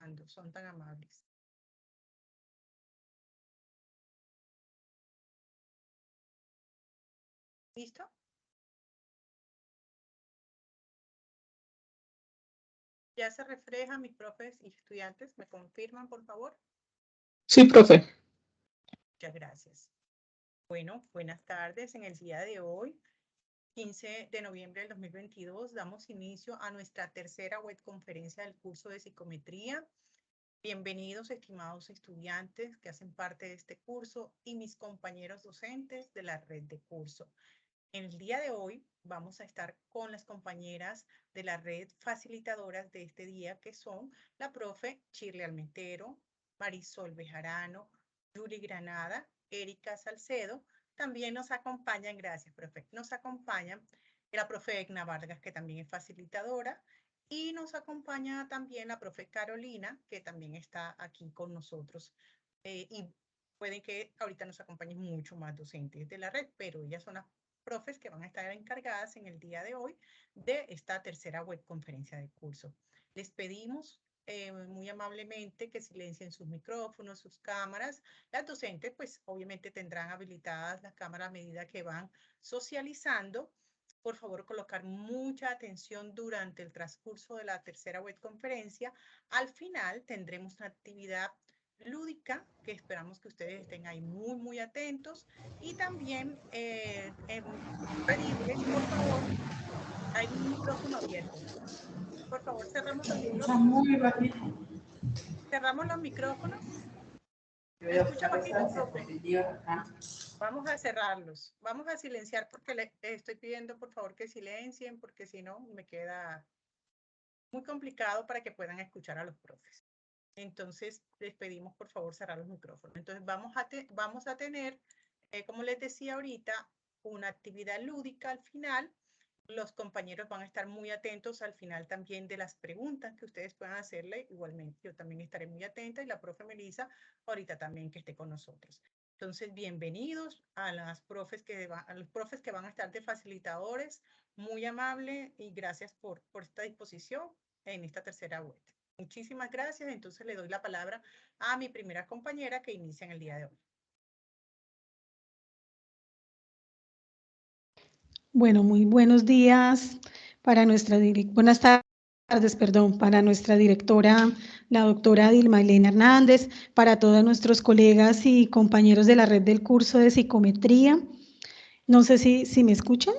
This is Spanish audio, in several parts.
cuando son tan amables. ¿Listo? ¿Ya se refleja, mis profes y estudiantes? ¿Me confirman, por favor? Sí, profe. Muchas gracias. Bueno, buenas tardes. En el día de hoy, 15 de noviembre del 2022, damos inicio a nuestra tercera webconferencia del curso de psicometría. Bienvenidos, estimados estudiantes que hacen parte de este curso y mis compañeros docentes de la red de curso. En el día de hoy vamos a estar con las compañeras de la red facilitadoras de este día, que son la profe Shirley Almentero, Marisol Bejarano, Yuri Granada, Erika Salcedo. También nos acompañan, gracias, profe, nos acompañan la profe Egna Vargas, que también es facilitadora, y nos acompaña también la profe Carolina, que también está aquí con nosotros. Y pueden que ahorita nos acompañen mucho más docentes de la red, pero ellas son las profes que van a estar encargadas en el día de hoy de esta tercera webconferencia de curso. Les pedimos muy amablemente que silencien sus micrófonos, sus cámaras. Las docentes, pues obviamente tendrán habilitadas las cámaras a medida que van socializando. Por favor, colocar mucha atención durante el transcurso de la tercera webconferencia. Al final tendremos una actividad lúdica que esperamos que ustedes estén ahí muy atentos, y también pedirles, por favor, hay un micrófono abierto. Por favor, cerramos los micrófonos. Cerramos los micrófonos. ¿Me escucha bajito, profe? Vamos a cerrarlos. Vamos a silenciar porque le estoy pidiendo, por favor, que silencien, porque si no me queda muy complicado para que puedan escuchar a los profes. Entonces, les pedimos, por favor, cerrar los micrófonos. Entonces, vamos a tener, como les decía ahorita, una actividad lúdica al final. Los compañeros van a estar muy atentos al final también de las preguntas que ustedes puedan hacerle. Igualmente, yo también estaré muy atenta, y la profe Melissa ahorita también que esté con nosotros. Entonces, bienvenidos a los profes que van a estar de facilitadores. Muy amable y gracias por esta disposición en esta tercera web. Muchísimas gracias. Entonces le doy la palabra a mi primera compañera que inicia en el día de hoy. Bueno, muy buenos días para buenas tardes, perdón, para nuestra directora, la doctora Dilma Elena Hernández, para todos nuestros colegas y compañeros de la red del curso de psicometría. No sé si me escuchan.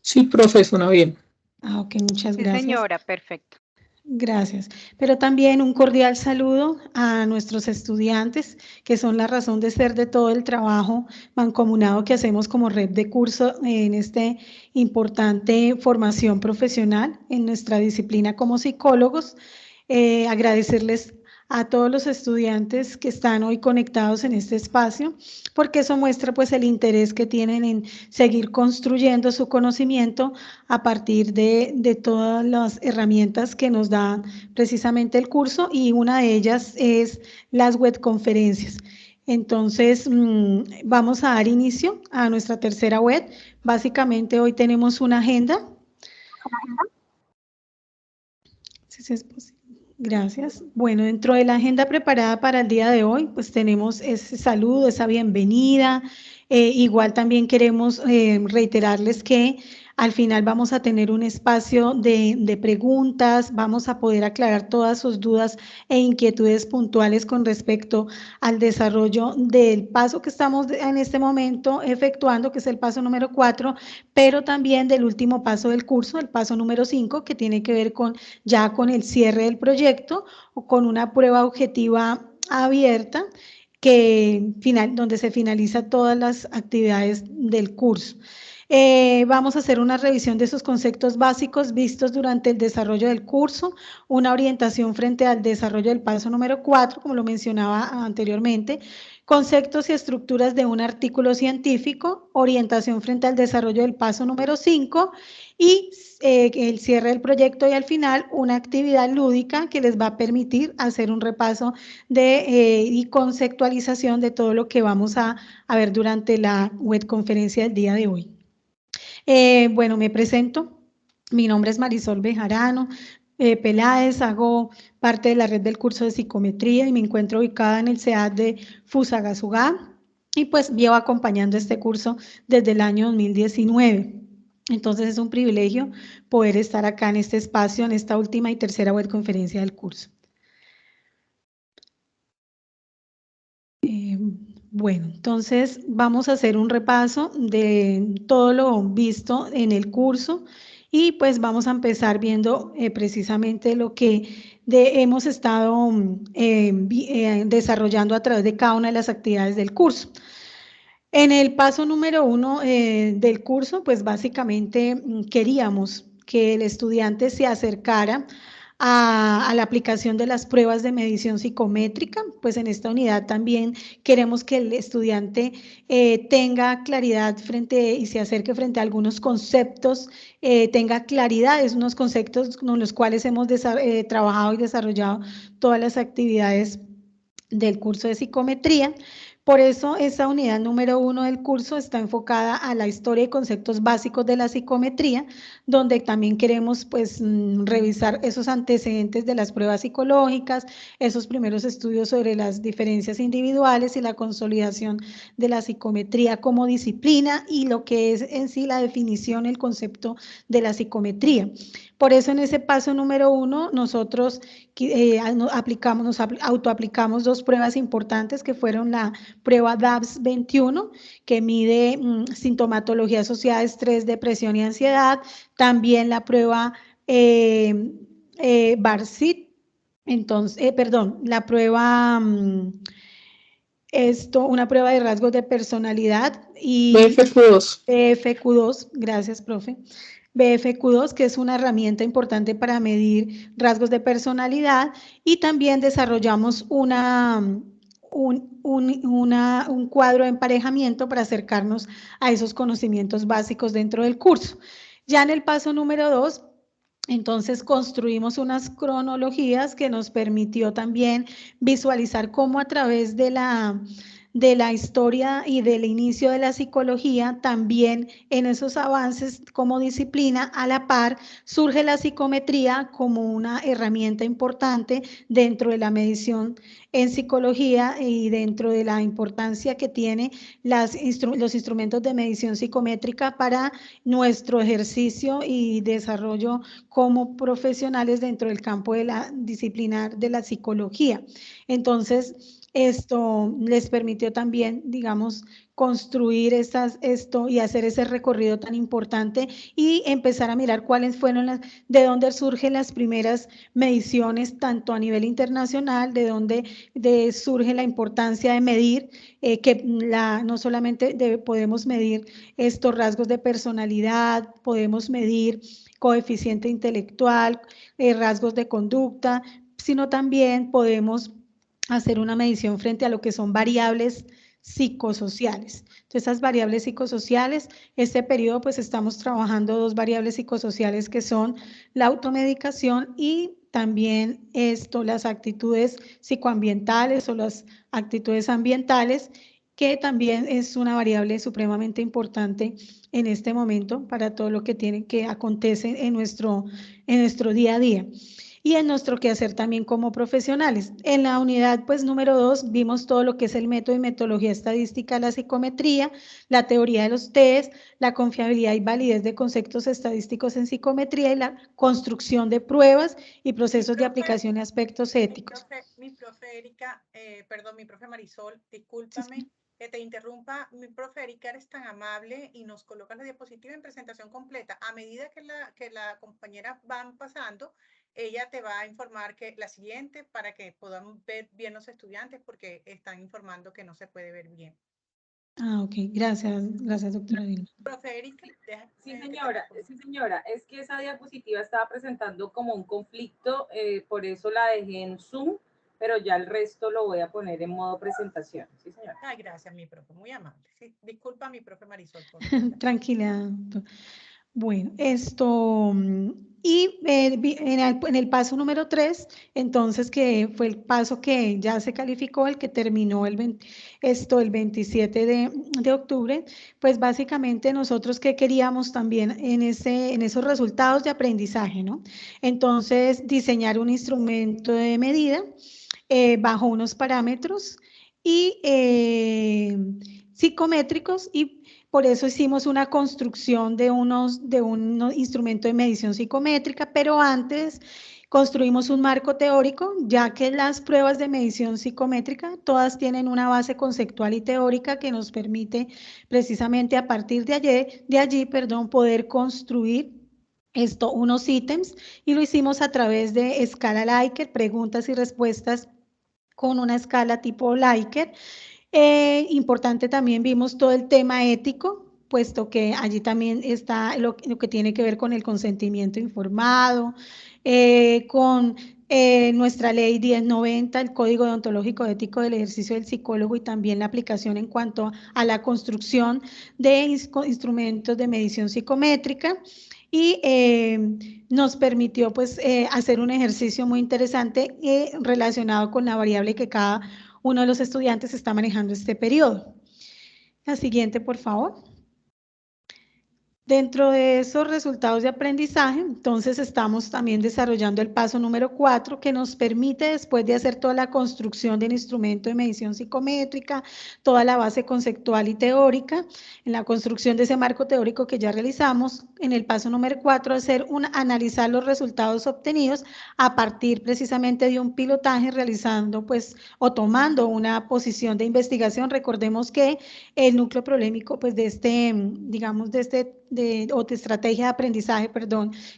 Sí, profe, suena bien. Ok, muchas gracias. Sí, señora, perfecto. Gracias. Pero también un cordial saludo a nuestros estudiantes, que son la razón de ser de todo el trabajo mancomunado que hacemos como red de curso en esta importante formación profesional en nuestra disciplina como psicólogos. Agradecerles a todos los estudiantes que están hoy conectados en este espacio, porque eso muestra pues el interés que tienen en seguir construyendo su conocimiento a partir de todas las herramientas que nos da precisamente el curso, y una de ellas es las webconferencias. Entonces, vamos a dar inicio a nuestra tercera web. Básicamente hoy tenemos una agenda. Si es posible. Gracias. Bueno, dentro de la agenda preparada para el día de hoy, pues tenemos ese saludo, esa bienvenida. Igual también queremos reiterarles que al final vamos a tener un espacio de preguntas, vamos a poder aclarar todas sus dudas e inquietudes puntuales con respecto al desarrollo del paso que estamos en este momento efectuando, que es el paso número 4, pero también del último paso del curso, el paso número 5, que tiene que ver ya con el cierre del proyecto o con una prueba objetiva abierta donde se finalizan todas las actividades del curso. Vamos a hacer una revisión de esos conceptos básicos vistos durante el desarrollo del curso, una orientación frente al desarrollo del paso número 4, como lo mencionaba anteriormente, conceptos y estructuras de un artículo científico, orientación frente al desarrollo del paso número 5 y el cierre del proyecto, y al final una actividad lúdica que les va a permitir hacer un repaso y conceptualización de todo lo que vamos a ver durante la webconferencia del día de hoy. Bueno, me presento. Mi nombre es Marisol Bejarano. Peláez, hago parte de la red del curso de psicometría y me encuentro ubicada en el CEAD de Fusagasugá y pues llevo acompañando este curso desde el año 2019. Entonces es un privilegio poder estar acá en este espacio, en esta última y tercera web conferencia del curso. Bueno, entonces vamos a hacer un repaso de todo lo visto en el curso y pues vamos a empezar viendo precisamente lo que hemos estado desarrollando a través de cada una de las actividades del curso. En el paso número 1 del curso, pues básicamente queríamos que el estudiante se acercara a la aplicación de las pruebas de medición psicométrica, pues en esta unidad también queremos que el estudiante tenga claridad y se acerque frente a algunos conceptos, tenga claridad, es unos conceptos con los cuales hemos trabajado y desarrollado todas las actividades del curso de psicometría. Por eso, esa unidad número 1 del curso está enfocada a la historia y conceptos básicos de la psicometría, donde también queremos pues revisar esos antecedentes de las pruebas psicológicas, esos primeros estudios sobre las diferencias individuales y la consolidación de la psicometría como disciplina y lo que es en sí la definición, el concepto de la psicometría. Por eso en ese paso número 1 nosotros nos autoaplicamos dos pruebas importantes que fueron la prueba DAPS 21 que mide sintomatología asociada a estrés, depresión y ansiedad, también la prueba BARSIT, entonces, la prueba una prueba de rasgos de personalidad y BFQ2. BFQ2, gracias, profe. BFQ2, que es una herramienta importante para medir rasgos de personalidad, y también desarrollamos un cuadro de emparejamiento para acercarnos a esos conocimientos básicos dentro del curso. Ya en el paso número 2, entonces construimos unas cronologías que nos permitió también visualizar cómo a través de la historia y del inicio de la psicología, también en esos avances como disciplina, a la par, surge la psicometría como una herramienta importante dentro de la medición en psicología y dentro de la importancia que tiene los instrumentos de medición psicométrica para nuestro ejercicio y desarrollo como profesionales dentro del campo de la disciplinar de la psicología. Entonces, esto les permitió también, digamos, construir esto y hacer ese recorrido tan importante y empezar a mirar cuáles fueron de dónde surgen las primeras mediciones, tanto a nivel internacional, de dónde surge la importancia de medir, que no solamente podemos medir estos rasgos de personalidad, podemos medir coeficiente intelectual, rasgos de conducta, sino también podemos hacer una medición frente a lo que son variables psicosociales. Entonces, esas variables psicosociales, este periodo pues estamos trabajando dos variables psicosociales que son la automedicación y también las actitudes psicoambientales o las actitudes ambientales, que también es una variable supremamente importante en este momento para todo lo que acontece en nuestro día a día y en nuestro quehacer también como profesionales. En la unidad pues número 2 vimos todo lo que es el método y metodología estadística, la psicometría, la teoría de los test, la confiabilidad y validez de conceptos estadísticos en psicometría y la construcción de pruebas y procesos de aplicación y aspectos éticos. Mi profe Erika, perdón, mi profe Marisol, discúlpame que te interrumpa. Mi profe Erika, eres tan amable y nos coloca la diapositiva en presentación completa. A medida que la compañera van pasando, ella te va a informar que la siguiente para que podamos ver bien los estudiantes porque están informando que no se puede ver bien. Ah, ok. Gracias, doctora Vilma. Profe Erika. Sí, señora. Es que esa diapositiva estaba presentando como un conflicto, por eso la dejé en Zoom, pero ya el resto lo voy a poner en modo presentación. Sí, señora. Ay, gracias, mi profe. Muy amable. Sí, disculpa, mi profe Marisol. Por favor. Tranquila. Bueno, y en el paso número 3, entonces, que fue el paso que ya se calificó, el que terminó el 27 de octubre, pues básicamente nosotros qué queríamos también en esos resultados de aprendizaje, ¿no? Entonces, diseñar un instrumento de medida bajo unos parámetros y psicométricos, y por eso hicimos una construcción de un instrumento de medición psicométrica, pero antes construimos un marco teórico, ya que las pruebas de medición psicométrica todas tienen una base conceptual y teórica que nos permite precisamente a partir de allí, poder construir unos ítems, y lo hicimos a través de escala Likert, preguntas y respuestas con una escala tipo Likert. Importante, también vimos todo el tema ético, puesto que allí también está lo que tiene que ver con el consentimiento informado, con nuestra ley 1090, el Código Deontológico Ético del Ejercicio del Psicólogo, y también la aplicación en cuanto a la construcción de instrumentos de medición psicométrica. Y nos permitió pues hacer un ejercicio muy interesante relacionado con la variable que cada uno de los estudiantes está manejando este periodo. La siguiente, por favor. Dentro de esos resultados de aprendizaje, entonces estamos también desarrollando el paso número 4, que nos permite, después de hacer toda la construcción del instrumento de medición psicométrica, toda la base conceptual y teórica, en la construcción de ese marco teórico que ya realizamos, en el paso número 4, analizar los resultados obtenidos a partir precisamente de un pilotaje, realizando pues o tomando una posición de investigación. Recordemos que el núcleo problemático pues de estrategia de aprendizaje,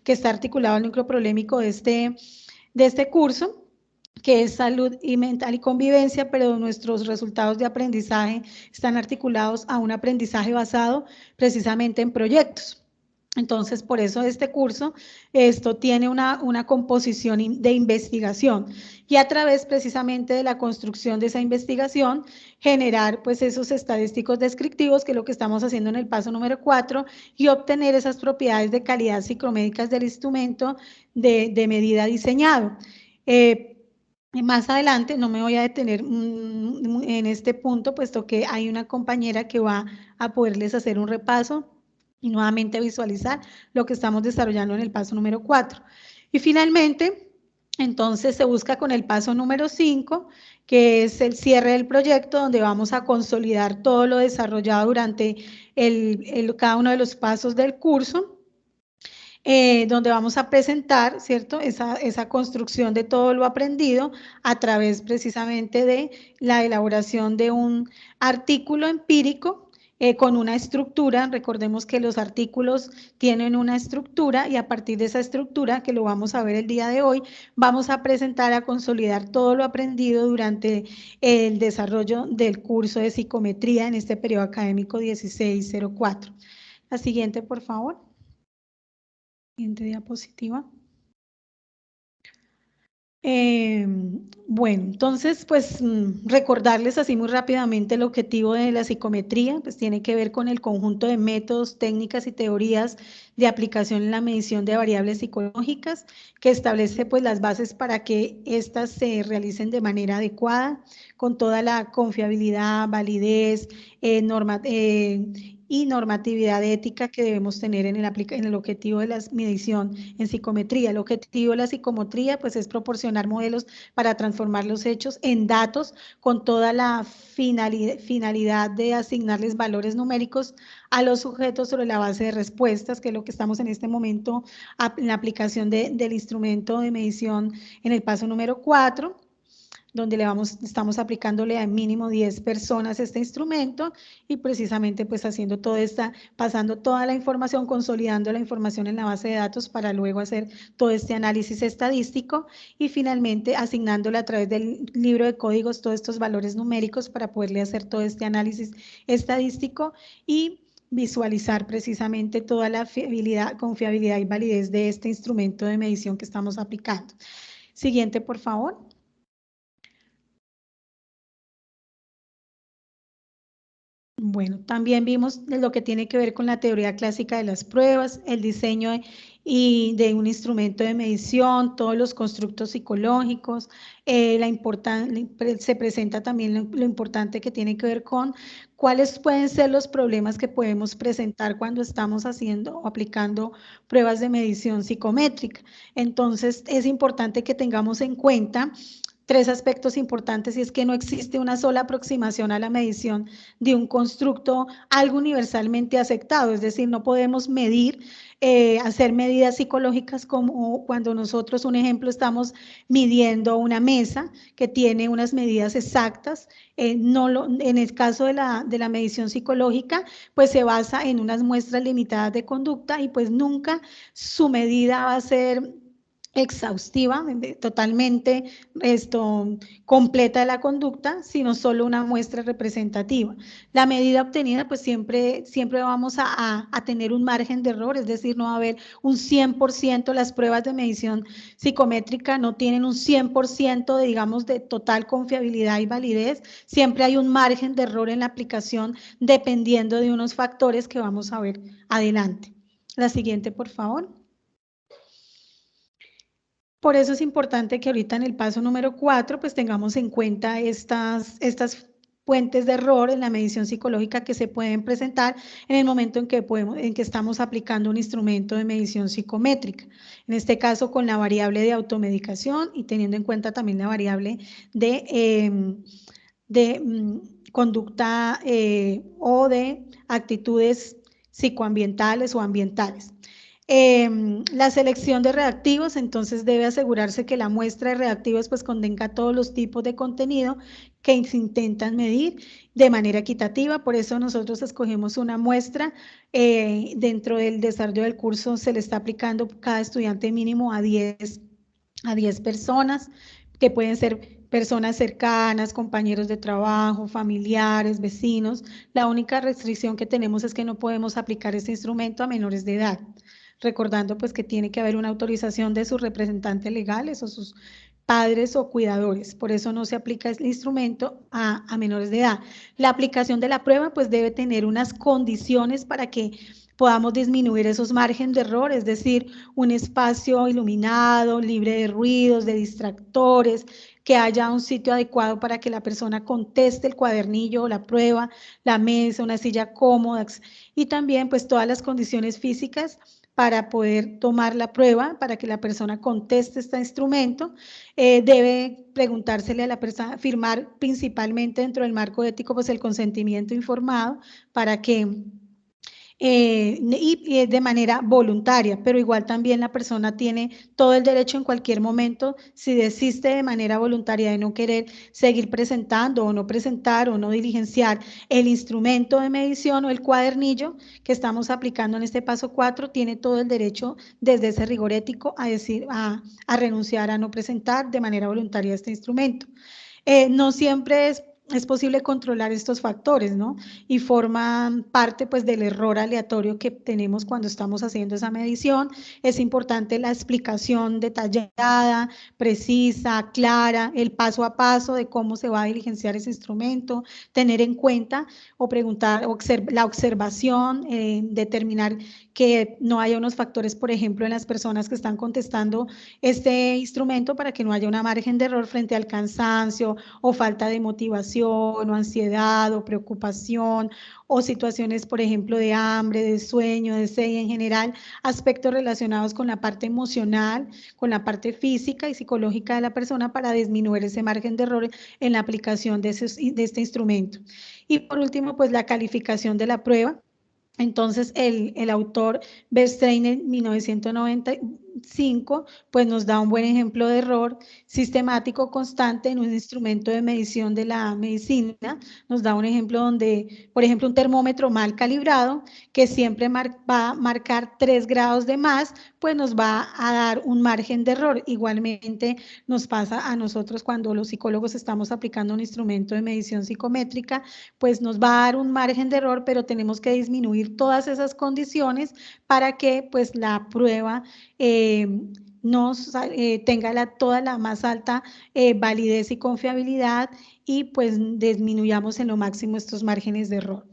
que está articulado el núcleo problemático de este curso, que es salud y mental y convivencia, pero nuestros resultados de aprendizaje están articulados a un aprendizaje basado precisamente en proyectos. Entonces, por eso este curso, tiene una composición de investigación, y a través precisamente de la construcción de esa investigación, generar pues esos estadísticos descriptivos, que es lo que estamos haciendo en el paso número 4, y obtener esas propiedades de calidad psicométricas del instrumento de medida diseñado. Más adelante, no me voy a detener en este punto, puesto que hay una compañera que va a poderles hacer un repaso y nuevamente visualizar lo que estamos desarrollando en el paso número 4. Y finalmente, entonces se busca con el paso número 5, que es el cierre del proyecto, donde vamos a consolidar todo lo desarrollado durante cada uno de los pasos del curso, donde vamos a presentar, ¿cierto?, esa construcción de todo lo aprendido a través precisamente de la elaboración de un artículo empírico con una estructura. Recordemos que los artículos tienen una estructura, y a partir de esa estructura, que lo vamos a ver el día de hoy, vamos a presentar, a consolidar todo lo aprendido durante el desarrollo del curso de psicometría en este periodo académico 1604. La siguiente, por favor. Siguiente diapositiva. Bueno, entonces, pues recordarles así muy rápidamente el objetivo de la psicometría, pues tiene que ver con el conjunto de métodos, técnicas y teorías de aplicación en la medición de variables psicológicas, que establece pues las bases para que éstas se realicen de manera adecuada, con toda la confiabilidad, validez, y normatividad ética que debemos tener en el objetivo de la medición en psicometría. El objetivo de la psicometría pues es proporcionar modelos para transformar los hechos en datos, con toda la finalidad de asignarles valores numéricos a los sujetos sobre la base de respuestas, que es lo que estamos en este momento en la aplicación del instrumento de medición en el paso número 4, donde estamos aplicándole a mínimo 10 personas este instrumento, y precisamente pues pasando toda la información, consolidando la información en la base de datos, para luego hacer todo este análisis estadístico, y finalmente asignándole a través del libro de códigos todos estos valores numéricos para poderle hacer todo este análisis estadístico y visualizar precisamente toda la confiabilidad y validez de este instrumento de medición que estamos aplicando. Siguiente, por favor. Bueno, también vimos lo que tiene que ver con la teoría clásica de las pruebas, el diseño y de un instrumento de medición, todos los constructos psicológicos, se presenta también lo importante que tiene que ver con cuáles pueden ser los problemas que podemos presentar cuando estamos haciendo o aplicando pruebas de medición psicométrica. Entonces, es importante que tengamos en cuenta 3 aspectos importantes, y es que no existe una sola aproximación a la medición de un constructo algo universalmente aceptado, es decir, no podemos medir, hacer medidas psicológicas como cuando nosotros, un ejemplo, estamos midiendo una mesa que tiene unas medidas exactas. En el caso de la medición psicológica, pues se basa en unas muestras limitadas de conducta y pues nunca su medida va a ser exhaustiva, totalmente completa de la conducta, sino solo una muestra representativa. La medida obtenida, pues siempre vamos a tener un margen de error, es decir, no va a haber un 100%, las pruebas de medición psicométrica no tienen un 100% de, digamos, de total confiabilidad y validez, siempre hay un margen de error en la aplicación dependiendo de unos factores que vamos a ver adelante. La siguiente, por favor. Por eso es importante que ahorita en el paso número 4, pues tengamos en cuenta estas fuentes de error en la medición psicológica que se pueden presentar en el momento en que estamos aplicando un instrumento de medición psicométrica. En este caso, con la variable de automedicación y teniendo en cuenta también la variable de conducta o de actitudes psicoambientales o ambientales. La selección de reactivos, entonces debe asegurarse que la muestra de reactivos pues contenga todos los tipos de contenido que se intentan medir de manera equitativa. Por eso nosotros escogemos una muestra. Dentro del desarrollo del curso se le está aplicando cada estudiante mínimo a 10 personas, que pueden ser personas cercanas, compañeros de trabajo, familiares, vecinos. La única restricción que tenemos es que no podemos aplicar este instrumento a menores de edad, recordando pues que tiene que haber una autorización de sus representantes legales o sus padres o cuidadores. Por eso no se aplica el instrumento a menores de edad. La aplicación de la prueba pues debe tener unas condiciones para que podamos disminuir esos márgenes de error, es decir, un espacio iluminado, libre de ruidos, de distractores, que haya un sitio adecuado para que la persona conteste el cuadernillo o la prueba, la mesa, una silla cómoda, y también pues todas las condiciones físicas para poder tomar la prueba, para que la persona conteste este instrumento. Debe preguntársele a la persona, firmar principalmente dentro del marco ético pues el consentimiento informado para que y de manera voluntaria, pero igual también la persona tiene todo el derecho en cualquier momento, si desiste de manera voluntaria de no querer seguir presentando o no presentar o no diligenciar el instrumento de medición o el cuadernillo que estamos aplicando en este paso 4, tiene todo el derecho desde ese rigor ético a renunciar a no presentar de manera voluntaria este instrumento. No siempre es posible controlar estos factores, ¿no? Y forman parte pues del error aleatorio que tenemos cuando estamos haciendo esa medición. Es importante la explicación detallada, precisa, clara, el paso a paso de cómo se va a diligenciar ese instrumento, tener en cuenta o preguntar, la observación, determinar que no haya unos factores, por ejemplo, en las personas que están contestando este instrumento para que no haya una margen de error frente al cansancio o falta de motivación o ansiedad o preocupación o situaciones, por ejemplo, de hambre, de sueño, de sed, en general, aspectos relacionados con la parte emocional, con la parte física y psicológica de la persona para disminuir ese margen de error en la aplicación de este instrumento. Y por último, pues la calificación de la prueba. Entonces, el autor Bernstein en 1995, pues nos da un buen ejemplo de error sistemático constante en un instrumento de medición de la medicina. Nos da un ejemplo donde, por ejemplo, un termómetro mal calibrado, que siempre va a marcar 3 grados de más, pues nos va a dar un margen de error. Igualmente nos pasa a nosotros cuando los psicólogos estamos aplicando un instrumento de medición psicométrica, pues nos va a dar un margen de error, pero tenemos que disminuir todas esas condiciones para que pues la prueba tenga toda la más alta validez y confiabilidad y pues disminuyamos en lo máximo estos márgenes de error.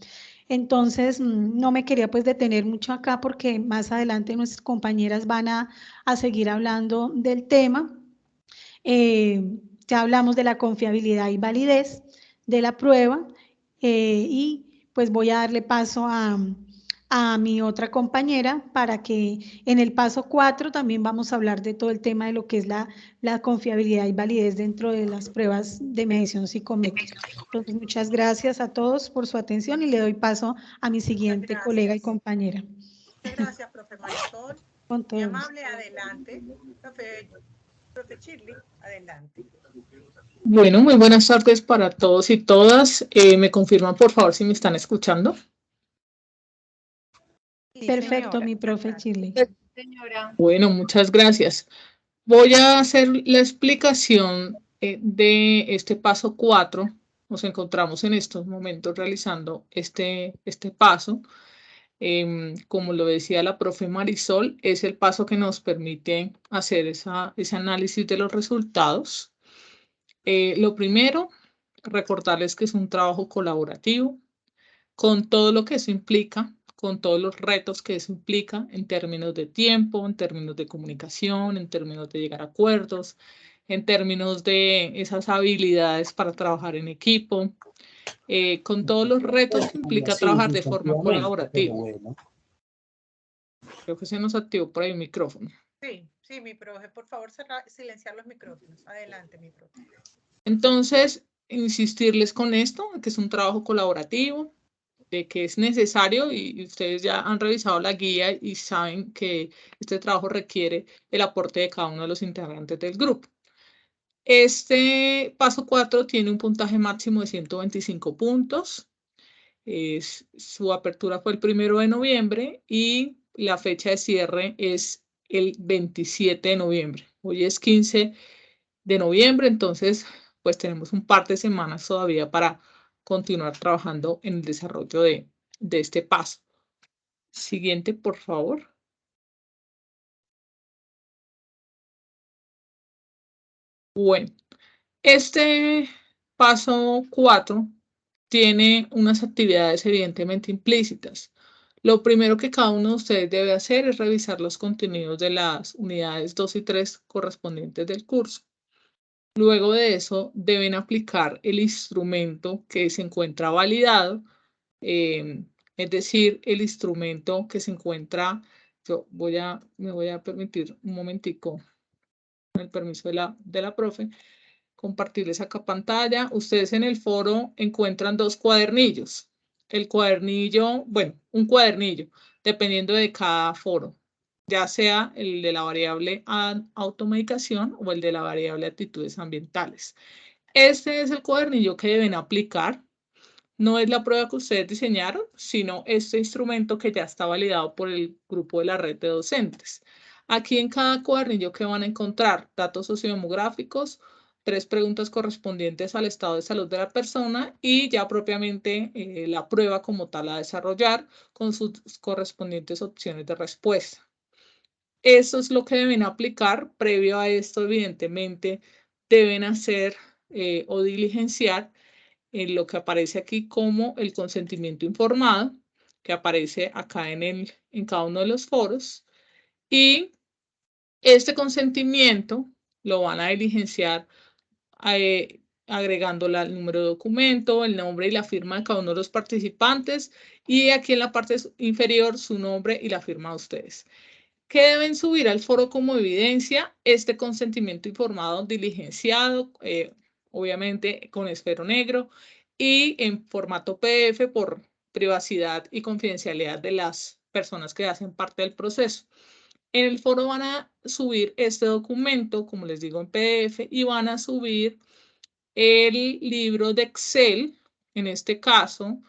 Entonces, no me quería pues detener mucho acá porque más adelante nuestras compañeras van a seguir hablando del tema. Ya hablamos de la confiabilidad y validez de la prueba y pues voy a darle paso a mi otra compañera para que en el paso 4 también vamos a hablar de todo el tema de lo que es la confiabilidad y validez dentro de las pruebas de medición psicométrica. Entonces, muchas gracias a todos por su atención y le doy paso a mi siguiente colega y compañera. Muchas gracias, profe Marisol. Con Muy todo gusto. amable, adelante. Profe Shirley, adelante. Bueno, muy buenas tardes para todos y todas. ¿Me confirman, por favor, si me están escuchando? Sí, Perfecto, señora. mi profe Shirley. Señora. Bueno, muchas gracias. Voy a hacer la explicación de este paso 4. Nos encontramos en estos momentos realizando este paso. Como lo decía la profe Marisol, es el paso que nos permite hacer ese análisis de los resultados. Lo primero, recordarles que es un trabajo colaborativo, con todo lo que eso implica, con todos los retos que eso implica en términos de tiempo, en términos de comunicación, en términos de llegar a acuerdos, en términos de esas habilidades para trabajar en equipo, con todos los retos que implica trabajar de forma colaborativa. Creo que se nos activó por ahí el micrófono. Sí, sí, mi profe, por favor, silenciar los micrófonos. Adelante, mi profe. Entonces, insistirles con esto, que es un trabajo colaborativo, de que es necesario y ustedes ya han revisado la guía y saben que este trabajo requiere el aporte de cada uno de los integrantes del grupo. Este paso 4 tiene un puntaje máximo de 125 puntos. Su apertura fue el 1 de noviembre y la fecha de cierre es el 27 de noviembre. Hoy es 15 de noviembre, entonces pues tenemos un par de semanas todavía para continuar trabajando en el desarrollo de este paso. Siguiente, por favor. Bueno, este paso 4 tiene unas actividades evidentemente implícitas. Lo primero que cada uno de ustedes debe hacer es revisar los contenidos de las unidades 2 y 3 correspondientes del curso. Luego de eso, deben aplicar el instrumento que se encuentra validado, es decir, el instrumento que se encuentra, me voy a permitir un momentico, con el permiso de la profe, compartirles acá pantalla. Ustedes en el foro encuentran dos cuadernillos. El cuadernillo, bueno, un cuadernillo, dependiendo de cada foro, ya sea el de la variable automedicación o el de la variable actitudes ambientales. Este es el cuadernillo que deben aplicar. No es la prueba que ustedes diseñaron, sino este instrumento que ya está validado por el grupo de la red de docentes. Aquí en cada cuadernillo que van a encontrar datos sociodemográficos, 3 preguntas correspondientes al estado de salud de la persona y ya propiamente la prueba como tal a desarrollar con sus correspondientes opciones de respuesta. Eso es lo que deben aplicar. Previo a esto, evidentemente, deben hacer o diligenciar lo que aparece aquí como el consentimiento informado, que aparece acá en cada uno de los foros. Y este consentimiento lo van a diligenciar agregándole el número de documento, el nombre y la firma de cada uno de los participantes y aquí en la parte inferior su nombre y la firma de ustedes. ¿Qué deben subir al foro como evidencia? Este consentimiento informado diligenciado, obviamente con esfero negro y en formato PDF por privacidad y confidencialidad de las personas que hacen parte del proceso. En el foro van a subir este documento, como les digo, en PDF y van a subir el libro de Excel. En este caso,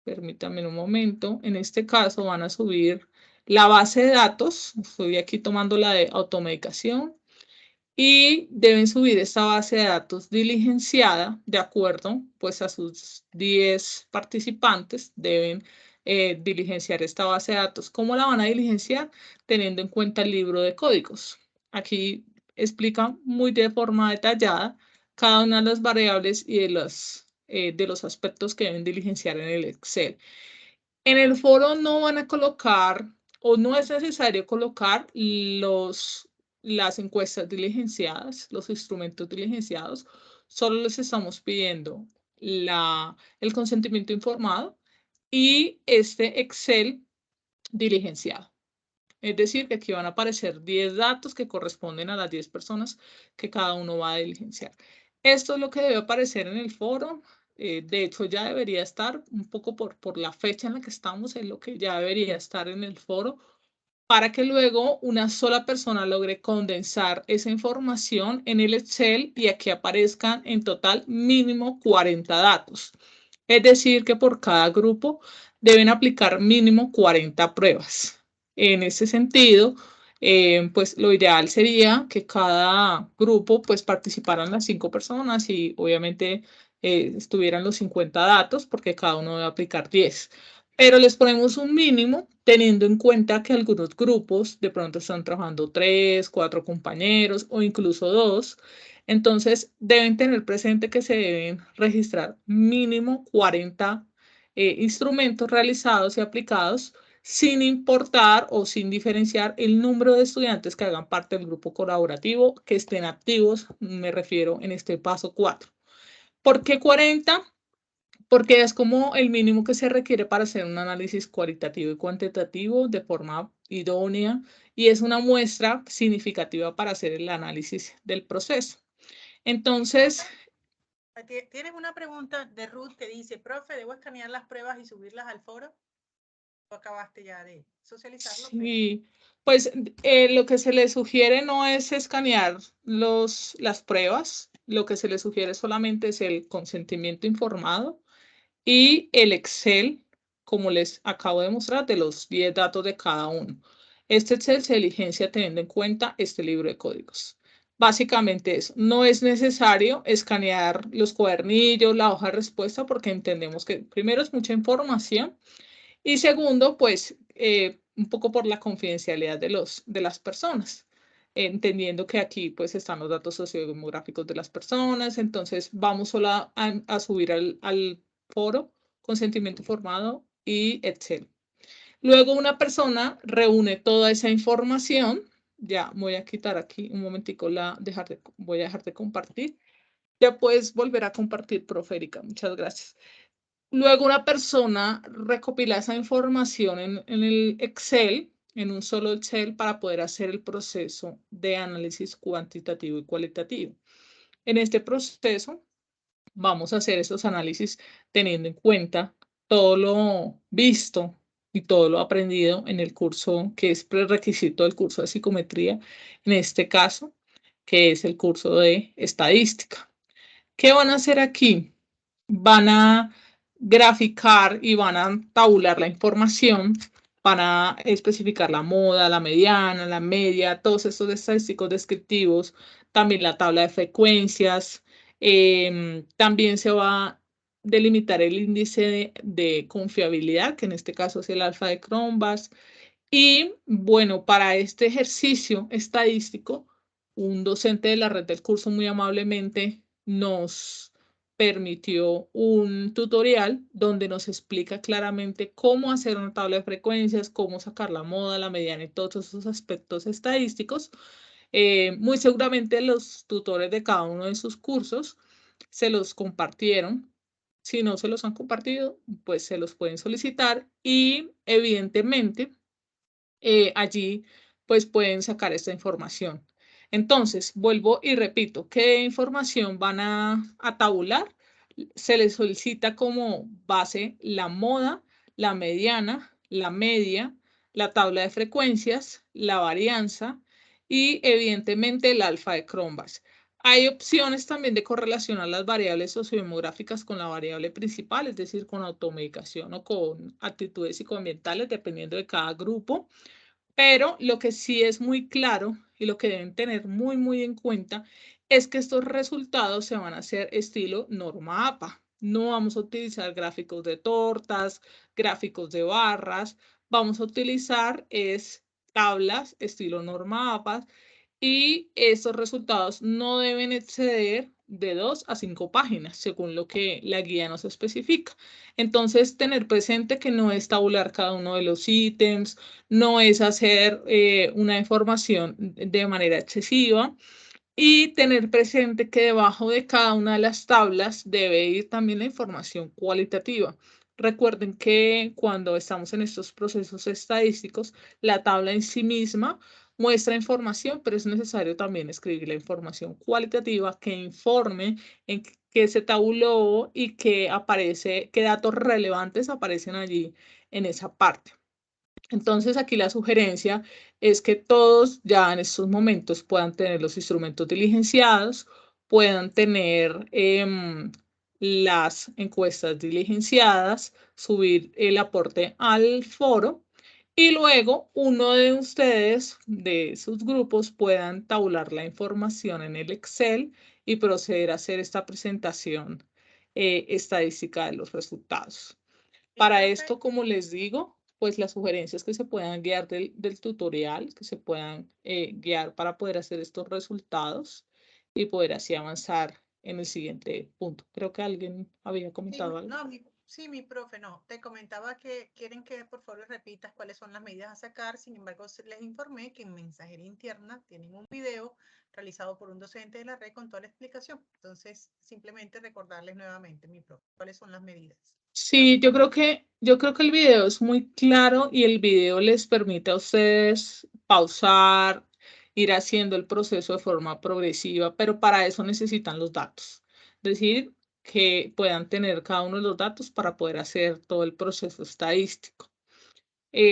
permítanme un momento, en este caso van a subir la base de datos, estoy aquí tomando la de automedicación, y deben subir esta base de datos diligenciada de acuerdo pues a sus 10 participantes, deben diligenciar esta base de datos. ¿Cómo la van a diligenciar? Teniendo en cuenta el libro de códigos. aquí explica muy de forma detallada cada una de las variables y de los aspectos que deben diligenciar en el Excel. En el foro no van a colocar o no es necesario colocar las encuestas diligenciadas, los instrumentos diligenciados. Solo les estamos pidiendo el consentimiento informado y este Excel diligenciado. Es decir, que aquí van a aparecer 10 datos que corresponden a las 10 personas que cada uno va a diligenciar. Esto es lo que debe aparecer en el foro. De hecho, ya debería estar un poco por la fecha en la que estamos, es lo que ya debería estar en el foro, para que luego una sola persona logre condensar esa información en el Excel y aquí aparezcan en total mínimo 40 datos. Es decir, que por cada grupo deben aplicar mínimo 40 pruebas. En ese sentido, pues lo ideal sería que cada grupo pues participaran las 5 personas y obviamente estuvieran los 50 datos porque cada uno debe aplicar 10. Pero les ponemos un mínimo teniendo en cuenta que algunos grupos de pronto están trabajando 3, 4 compañeros o incluso 2. Entonces deben tener presente que se deben registrar mínimo 40 instrumentos realizados y aplicados sin importar o sin diferenciar el número de estudiantes que hagan parte del grupo colaborativo, que estén activos, me refiero en este paso 4. ¿Por qué 40? Porque es como el mínimo que se requiere para hacer un análisis cualitativo y cuantitativo de forma idónea y es una muestra significativa para hacer el análisis del proceso. Entonces, tienes una pregunta de Ruth que dice, profe, ¿debo escanear las pruebas y subirlas al foro? ¿O acabaste ya de socializarlo? Sí, pues lo que se le sugiere no es escanear las pruebas, lo que se le sugiere solamente es el consentimiento informado y el Excel, como les acabo de mostrar, de los 10 datos de cada uno. Este Excel se diligencia teniendo en cuenta este libro de códigos. Básicamente eso. No es necesario escanear los cuadernillos, la hoja de respuesta, porque entendemos que primero es mucha información y segundo, pues un poco por la confidencialidad de las personas, entendiendo que aquí pues están los datos sociodemográficos de las personas, entonces vamos solo a subir al foro, consentimiento informado y Excel. Luego una persona reúne toda esa información, ya voy a quitar aquí un momentico voy a dejar de compartir, ya puedes volver a compartir, profe Erika, muchas gracias. Luego una persona recopila esa información en el Excel, en un solo Excel, para poder hacer el proceso de análisis cuantitativo y cualitativo. En este proceso vamos a hacer esos análisis teniendo en cuenta todo lo visto y todo lo aprendido en el curso que es prerequisito del curso de psicometría, en este caso, que es el curso de estadística. ¿Qué van a hacer aquí? Van a graficar y van a tabular la información, van a especificar la moda, la mediana, la media, todos estos estadísticos descriptivos, también la tabla de frecuencias, también se va a delimitar el índice de confiabilidad, que en este caso es el alfa de Cronbach's. Y bueno, para este ejercicio estadístico, un docente de la red del curso muy amablemente nos permitió un tutorial donde nos explica claramente cómo hacer una tabla de frecuencias, cómo sacar la moda, la mediana y todos esos aspectos estadísticos. Muy seguramente los tutores de cada uno de sus cursos se los compartieron. Si no se los han compartido, pues se los pueden solicitar y evidentemente allí pues pueden sacar esta información. Entonces, vuelvo y repito, ¿qué información van a tabular? Se les solicita como base la moda, la mediana, la media, la tabla de frecuencias, la varianza y evidentemente el alfa de Cronbach. Hay opciones también de correlacionar las variables sociodemográficas con la variable principal, es decir, con automedicación o con actitudes psicoambientales, dependiendo de cada grupo. Pero lo que sí es muy claro y lo que deben tener muy en cuenta es que estos resultados se van a hacer estilo norma APA. No vamos a utilizar gráficos de tortas, gráficos de barras. Vamos a utilizar tablas estilo norma APA y estos resultados no deben exceder de 2 a 5 páginas, según lo que la guía nos especifica. Entonces, tener presente que no es tabular cada uno de los ítems, no es hacer una información de manera excesiva, y tener presente que debajo de cada una de las tablas debe ir también la información cualitativa. Recuerden que cuando estamos en estos procesos estadísticos, la tabla en sí misma muestra información, pero es necesario también escribir la información cualitativa que informe en qué se tabuló y qué datos relevantes aparecen allí en esa parte. Entonces, aquí la sugerencia es que todos ya en estos momentos puedan tener los instrumentos diligenciados, puedan tener las encuestas diligenciadas, subir el aporte al foro y luego uno de ustedes, de sus grupos, puedan tabular la información en el Excel y proceder a hacer esta presentación estadística de los resultados. Para profe, esto, como les digo, pues las sugerencias que se puedan guiar del tutorial, que se puedan guiar para poder hacer estos resultados y poder así avanzar en el siguiente punto. Creo que alguien había comentado algo. No, mi profe, no. Te comentaba que quieren que por favor les repitas cuáles son las medidas a sacar. Sin embargo, les informé que en mensajería interna tienen un video realizado por un docente de la red con toda la explicación. Entonces, simplemente recordarles nuevamente, mi profe, cuáles son las medidas. Sí, yo creo que el video es muy claro y el video les permite a ustedes pausar, ir haciendo el proceso de forma progresiva, pero para eso necesitan los datos. Es decir, que puedan tener cada uno de los datos para poder hacer todo el proceso estadístico.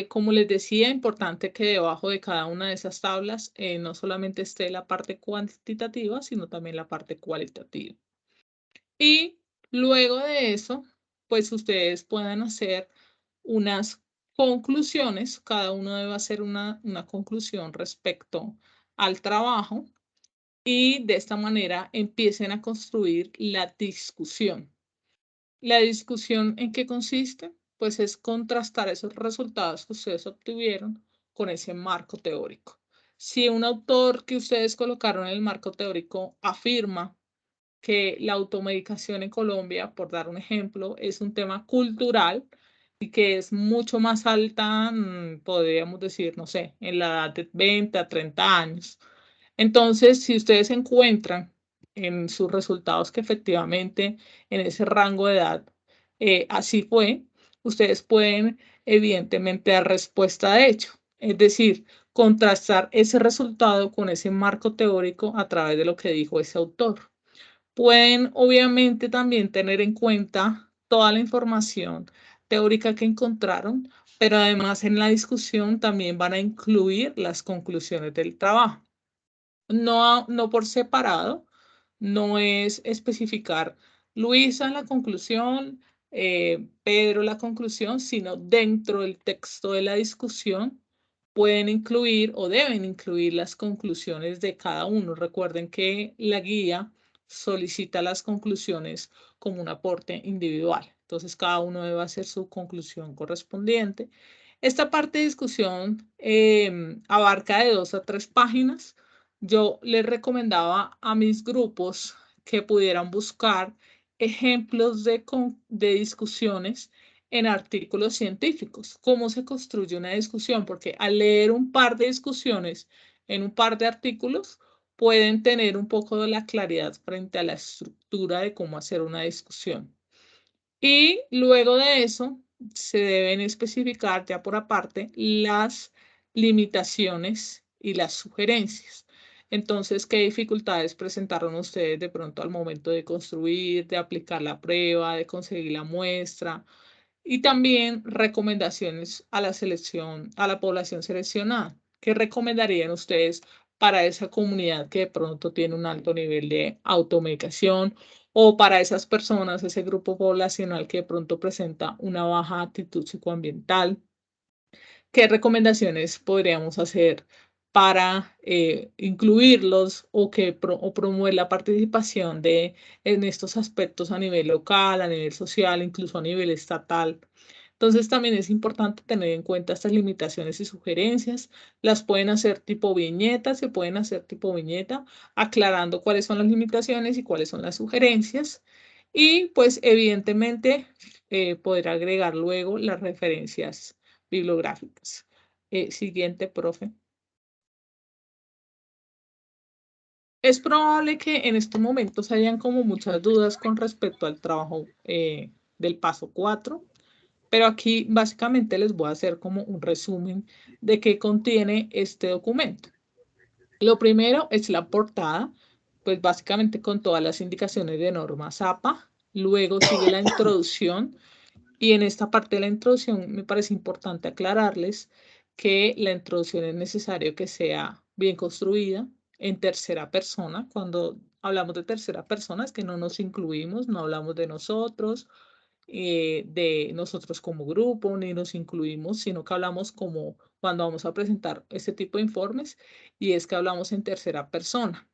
Como les decía, importante que debajo de cada una de esas tablas no solamente esté la parte cuantitativa, sino también la parte cualitativa. Y luego de eso, pues ustedes puedan hacer unas conclusiones, cada uno debe hacer una conclusión respecto al trabajo y de esta manera empiecen a construir la discusión. ¿La discusión en qué consiste? Pues es contrastar esos resultados que ustedes obtuvieron con ese marco teórico. Si un autor que ustedes colocaron en el marco teórico afirma que la automedicación en Colombia, por dar un ejemplo, es un tema cultural y que es mucho más alta, podríamos decir, no sé, en la edad de 20 a 30 años. Entonces, si ustedes encuentran en sus resultados que efectivamente en ese rango de edad así fue, ustedes pueden evidentemente dar respuesta de hecho, es decir, contrastar ese resultado con ese marco teórico a través de lo que dijo ese autor. Pueden obviamente también tener en cuenta toda la información teórica que encontraron, pero además en la discusión también van a incluir las conclusiones del trabajo. No por separado, no es especificar Luisa la conclusión, Pedro la conclusión, sino dentro del texto de la discusión pueden incluir o deben incluir las conclusiones de cada uno. Recuerden que la guía solicita las conclusiones como un aporte individual. Entonces, cada uno debe hacer su conclusión correspondiente. Esta parte de discusión abarca de 2 a 3 páginas. Yo les recomendaba a mis grupos que pudieran buscar ejemplos de discusiones en artículos científicos, cómo se construye una discusión, porque al leer un par de discusiones en un par de artículos, pueden tener un poco de la claridad frente a la estructura de cómo hacer una discusión. Y luego de eso, se deben especificar ya por aparte las limitaciones y las sugerencias. Entonces, ¿qué dificultades presentaron ustedes de pronto al momento de construir, de aplicar la prueba, de conseguir la muestra? Y también recomendaciones a la selección, a la población seleccionada. ¿Qué recomendarían ustedes para esa comunidad que de pronto tiene un alto nivel de automedicación o para esas personas, ese grupo poblacional que de pronto presenta una baja actitud psicoambiental? ¿Qué recomendaciones podríamos hacer para incluirlos o promover la participación en estos aspectos a nivel local, a nivel social, incluso a nivel estatal, Entonces también es importante tener en cuenta estas limitaciones y sugerencias. Las pueden hacer tipo viñeta, se pueden hacer tipo viñeta, aclarando cuáles son las limitaciones y cuáles son las sugerencias. Y pues evidentemente poder agregar luego las referencias bibliográficas. Siguiente, profe. Es probable que en estos momentos hayan como muchas dudas con respecto al trabajo del paso 4, pero aquí básicamente les voy a hacer como un resumen de qué contiene este documento. Lo primero es la portada, pues básicamente con todas las indicaciones de norma ZAPA. Luego sigue la introducción y en esta parte de la introducción me parece importante aclararles que la introducción es necesario que sea bien construida en tercera persona. Cuando hablamos de tercera persona es que no nos incluimos, no hablamos de nosotros como grupo, ni nos incluimos, sino que hablamos como cuando vamos a presentar este tipo de informes y es que hablamos en tercera persona.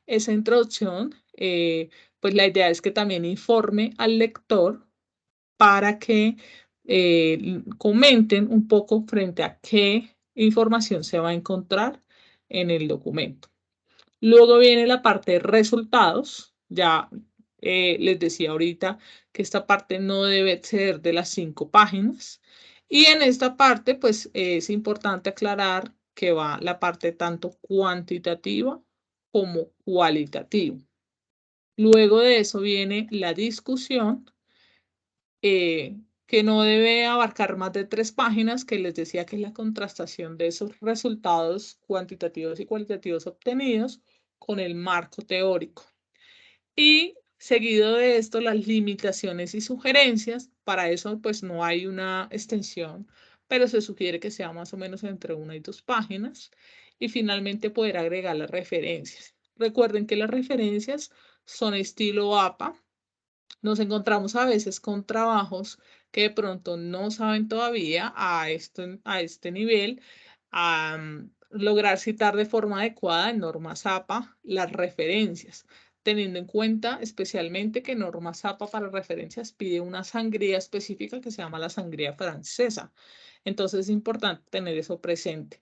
Esa introducción, pues la idea es que también informe al lector para que comenten un poco frente a qué información se va a encontrar en el documento. Luego viene la parte de resultados. Ya les decía ahorita que esta parte no debe ser de las 5 páginas. Y en esta parte, pues es importante aclarar que va la parte tanto cuantitativa como cualitativa. Luego de eso viene la discusión, que no debe abarcar más de 3 páginas, que les decía que es la contrastación de esos resultados cuantitativos y cualitativos obtenidos con el marco teórico. Y seguido de esto, las limitaciones y sugerencias. Para eso, pues no hay una extensión, pero se sugiere que sea más o menos entre 1 y 2 páginas. Y finalmente poder agregar las referencias. Recuerden que las referencias son estilo APA. Nos encontramos a veces con trabajos que de pronto no saben todavía a este nivel lograr citar de forma adecuada en norma ZAPA las referencias, teniendo en cuenta especialmente que norma ZAPA para referencias pide una sangría específica que se llama la sangría francesa. Entonces es importante tener eso presente.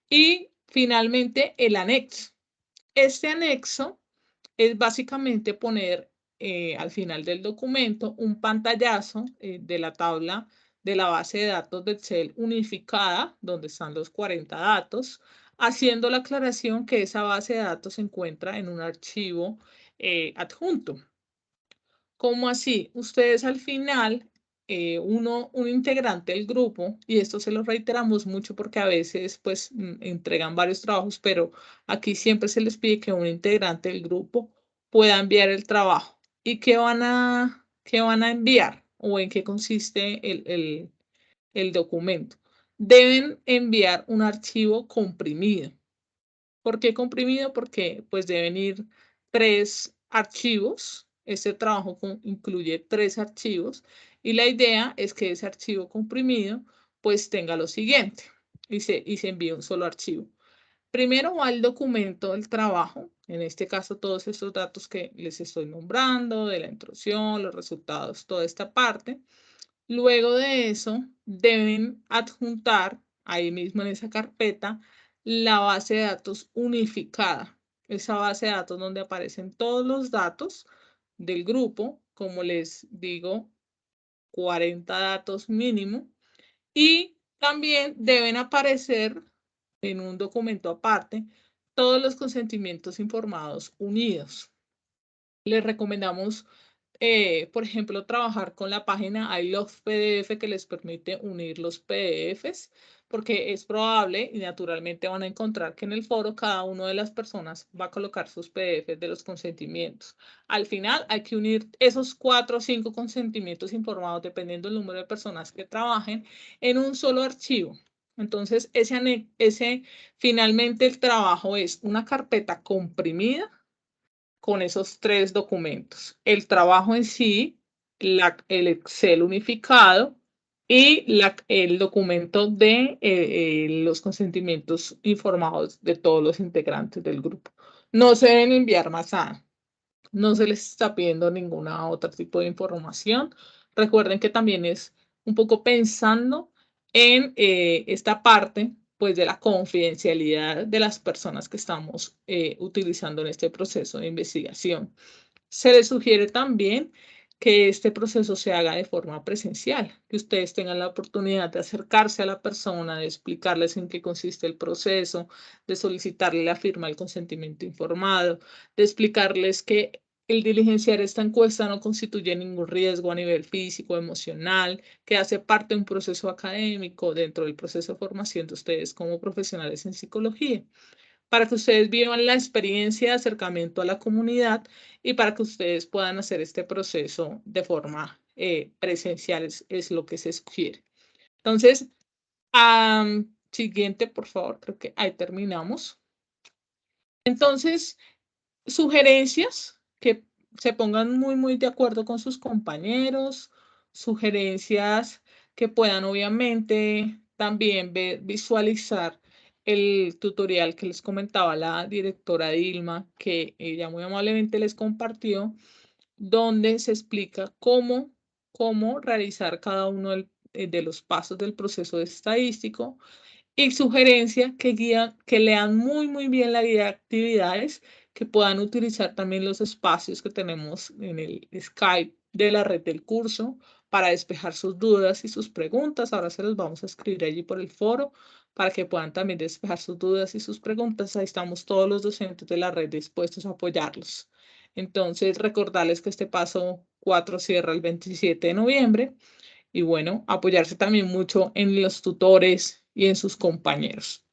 Y finalmente el anexo. Este anexo es básicamente poner al final del documento un pantallazo de la tabla de la base de datos de Excel unificada, donde están los 40 datos, haciendo la aclaración que esa base de datos se encuentra en un archivo adjunto. ¿Cómo así? Ustedes al final, un integrante del grupo, y esto se lo reiteramos mucho porque a veces pues entregan varios trabajos, pero aquí siempre se les pide que un integrante del grupo pueda enviar el trabajo. ¿Y qué van a enviar? ¿O en qué consiste el documento? Deben enviar un archivo comprimido. ¿Por qué comprimido? Porque pues deben ir 3 archivos. Este trabajo incluye 3 archivos y la idea es que ese archivo comprimido pues tenga lo siguiente y se envíe un solo archivo. Primero va el documento del trabajo, en este caso todos estos datos que les estoy nombrando, de la introducción, los resultados, toda esta parte. Luego de eso, deben adjuntar ahí mismo en esa carpeta la base de datos unificada. Esa base de datos donde aparecen todos los datos del grupo, como les digo, 40 datos mínimo. Y también deben aparecer en un documento aparte todos los consentimientos informados unidos. Les recomendamos por ejemplo, trabajar con la página I Love PDF que les permite unir los PDFs, porque es probable y naturalmente van a encontrar que en el foro cada una de las personas va a colocar sus PDFs de los consentimientos. Al final hay que unir esos 4 o 5 consentimientos informados, dependiendo del número de personas que trabajen, en un solo archivo. Entonces, finalmente el trabajo es una carpeta comprimida con esos 3 documentos. El trabajo en sí, el Excel unificado y el documento de los consentimientos informados de todos los integrantes del grupo. No se deben enviar más nada. No se les está pidiendo ninguna otro tipo de información. Recuerden que también es un poco pensando en esta parte pues de la confidencialidad de las personas que estamos utilizando en este proceso de investigación. Se les sugiere también que este proceso se haga de forma presencial, que ustedes tengan la oportunidad de acercarse a la persona, de explicarles en qué consiste el proceso, de solicitarle la firma del consentimiento informado, de explicarles que el diligenciar esta encuesta no constituye ningún riesgo a nivel físico, emocional, que hace parte de un proceso académico dentro del proceso de formación de ustedes como profesionales en psicología, para que ustedes vivan la experiencia de acercamiento a la comunidad y para que ustedes puedan hacer este proceso de forma presencial, es lo que se sugiere. Entonces, siguiente, por favor, creo que ahí terminamos. Entonces, sugerencias que se pongan muy de acuerdo con sus compañeros, sugerencias que puedan obviamente también visualizar el tutorial que les comentaba la directora Dilma, que ella muy amablemente les compartió, donde se explica cómo realizar cada uno de los pasos del proceso estadístico, y sugerencia que lean muy bien la guía de actividades, que puedan utilizar también los espacios que tenemos en el Skype de la red del curso para despejar sus dudas y sus preguntas. Ahora se los vamos a escribir allí por el foro para que puedan también despejar sus dudas y sus preguntas. Ahí estamos todos los docentes de la red dispuestos a apoyarlos. Entonces, recordarles que este paso 4 cierra el 27 de noviembre. Y bueno, apoyarse también mucho en los tutores y en sus compañeros.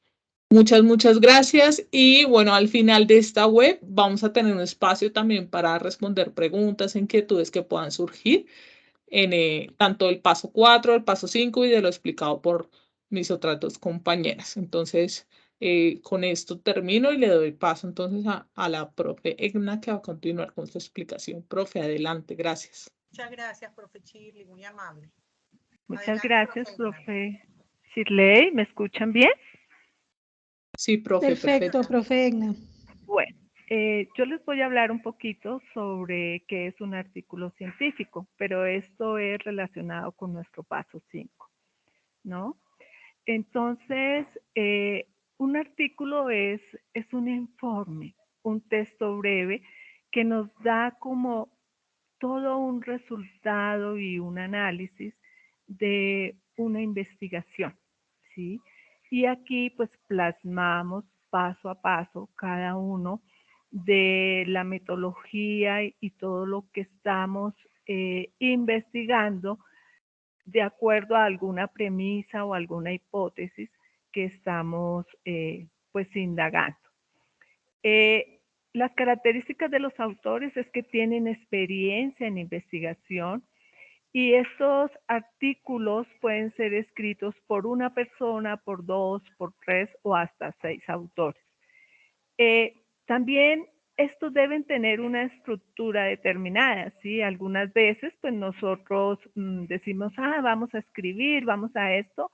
Muchas gracias. Y bueno, al final de esta web vamos a tener un espacio también para responder preguntas, inquietudes que puedan surgir en tanto el paso 4, el paso 5 y de lo explicado por mis otras dos compañeras. Entonces, con esto termino y le doy paso entonces a la profe Egna, que va a continuar con su explicación. Profe, adelante. Gracias. Muchas gracias, profe Shirley, muy amable. Muchas Adelante, gracias, profe. profe Shirley. ¿Me escuchan bien? Sí, profe, Perfecto, profe Egna. Bueno, yo les voy a hablar un poquito sobre qué es un artículo científico, pero esto es relacionado con nuestro paso 5, ¿no? Entonces, un artículo es un informe, un texto breve que nos da como todo un resultado y un análisis de una investigación, ¿sí? Y aquí pues plasmamos paso a paso cada uno de la metodología y todo lo que estamos investigando de acuerdo a alguna premisa o alguna hipótesis que estamos pues indagando. Las características de los autores es que tienen experiencia en investigación y estos artículos pueden ser escritos por una persona, por 2, por 3 o hasta 6 autores. También estos deben tener una estructura determinada, ¿sí? Algunas veces, pues nosotros decimos, vamos a escribir, vamos a esto,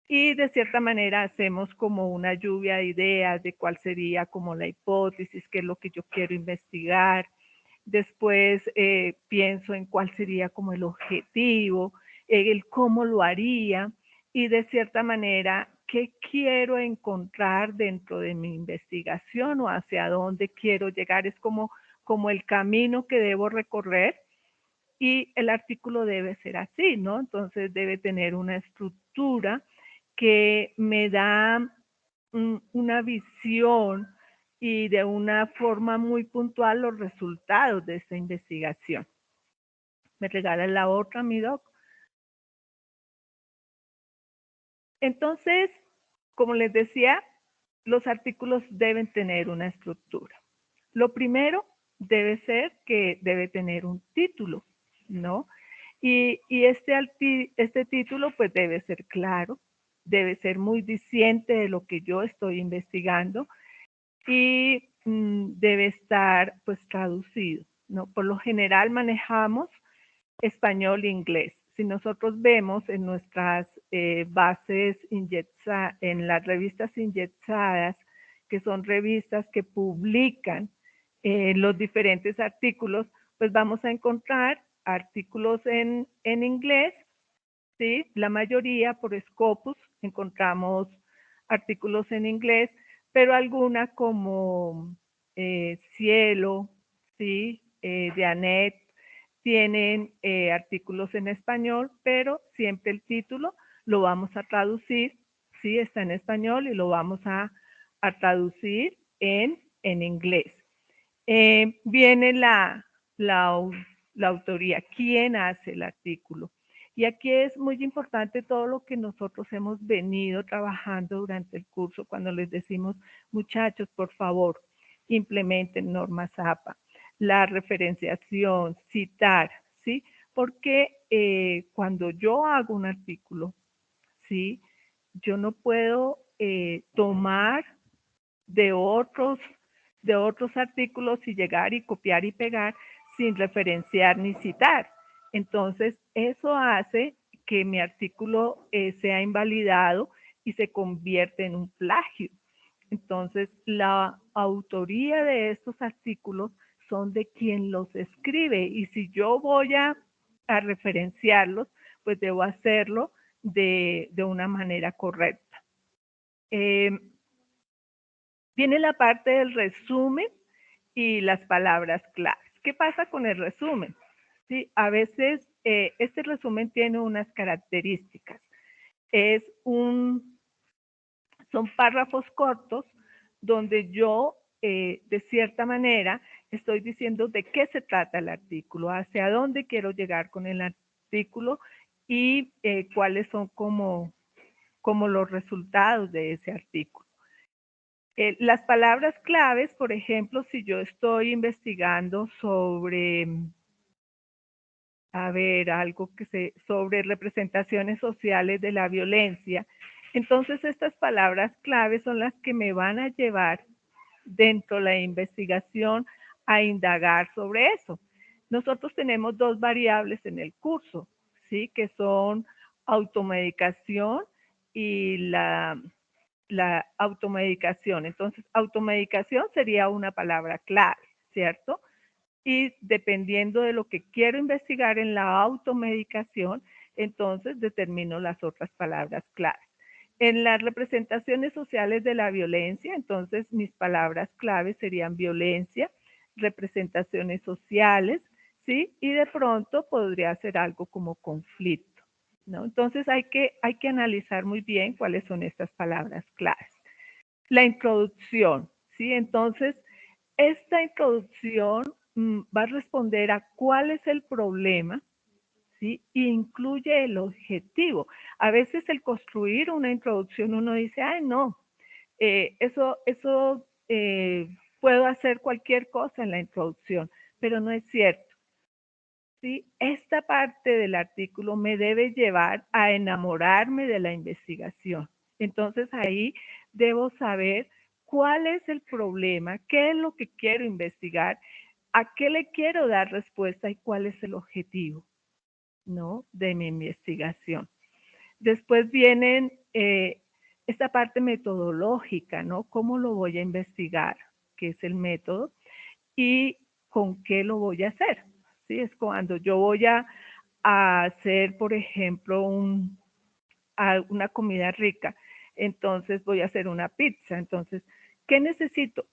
y de cierta manera hacemos como una lluvia de ideas de cuál sería como la hipótesis, qué es lo que yo quiero investigar. Después pienso en cuál sería como el objetivo, el cómo lo haría y de cierta manera qué quiero encontrar dentro de mi investigación o hacia dónde quiero llegar. Es como el camino que debo recorrer y el artículo debe ser así, ¿no? Entonces debe tener una estructura que me da una visión y de una forma muy puntual los resultados de esta investigación. ¿Me regalan la otra, mi doc? Entonces, como les decía, los artículos deben tener una estructura. Lo primero debe ser que debe tener un título, ¿no? Y este título pues debe ser claro, debe ser muy diciente de lo que yo estoy investigando y debe estar pues traducido, ¿no? Por lo general manejamos español e inglés. Si nosotros vemos en nuestras bases en las revistas inyectadas, que son revistas que publican los diferentes artículos, pues vamos a encontrar artículos en inglés ¿sí? La mayoría por Scopus encontramos artículos en inglés, pero alguna como Cielo, ¿sí? De Anet, tienen artículos en español, pero siempre el título lo vamos a traducir, ¿sí? Está en español y lo vamos a traducir en inglés. Viene la autoría, quién hace el artículo. Y aquí es muy importante todo lo que nosotros hemos venido trabajando durante el curso cuando les decimos, muchachos, por favor, implementen normas APA, la referenciación, citar, ¿sí? Porque cuando yo hago un artículo, ¿sí? Yo no puedo tomar de otros artículos y llegar y copiar y pegar sin referenciar ni citar. Entonces, eso hace que mi artículo sea invalidado y se convierte en un plagio. Entonces, la autoría de estos artículos son de quien los escribe y si yo voy a referenciarlos, pues debo hacerlo de una manera correcta. Viene la parte del resumen y las palabras claves. ¿Qué pasa con el resumen? Sí, a veces este resumen tiene unas características. Son párrafos cortos donde yo, de cierta manera, estoy diciendo de qué se trata el artículo, hacia dónde quiero llegar con el artículo y cuáles son como los resultados de ese artículo. Las palabras claves, por ejemplo, si yo estoy investigando sobre, sobre representaciones sociales de la violencia, entonces estas palabras claves son las que me van a llevar dentro de la investigación a indagar sobre eso. Nosotros tenemos dos variables en el curso, ¿sí? Que son automedicación y la automedicación. Entonces, automedicación sería una palabra clave, ¿cierto? Y dependiendo de lo que quiero investigar en la automedicación, entonces determino las otras palabras claves. En las representaciones sociales de la violencia, entonces mis palabras claves serían violencia, representaciones sociales, ¿sí? Y de pronto podría ser algo como conflicto, ¿no? Entonces hay que analizar muy bien cuáles son estas palabras claves. La introducción, ¿sí? Entonces, esta introducción va a responder a cuál es el problema, ¿sí? E incluye el objetivo. A veces el construir una introducción uno dice, ay, no, puedo hacer cualquier cosa en la introducción, pero no es cierto. ¿Sí? Esta parte del artículo me debe llevar a enamorarme de la investigación. Entonces ahí debo saber cuál es el problema, qué es lo que quiero investigar, a qué le quiero dar respuesta y cuál es el objetivo, ¿no? De mi investigación. Después vienen esta parte metodológica, ¿no? ¿Cómo lo voy a investigar? ¿Qué es el método? Y con qué lo voy a hacer. ¿Sí? Es cuando yo voy a hacer, por ejemplo, una comida rica. Entonces voy a hacer una pizza. Entonces, ¿qué necesito?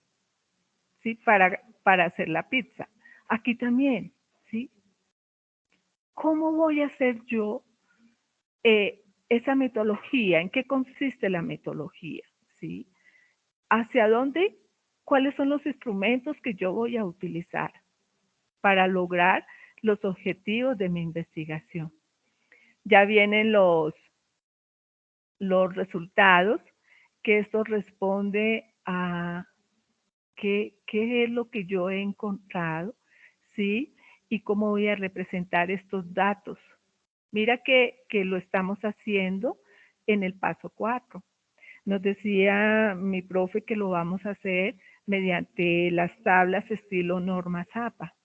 ¿Sí? Para hacer la pizza. Aquí también, ¿sí? ¿Cómo voy a hacer yo esa metodología? ¿En qué consiste la metodología? ¿Sí? ¿Hacia dónde? ¿Cuáles son los instrumentos que yo voy a utilizar para lograr los objetivos de mi investigación? Ya vienen los resultados, que esto responde a qué es lo que yo he encontrado, ¿sí? Y cómo voy a representar estos datos. Mira que lo estamos haciendo en el paso 4. Nos decía mi profe que lo vamos a hacer mediante las tablas estilo normas APA,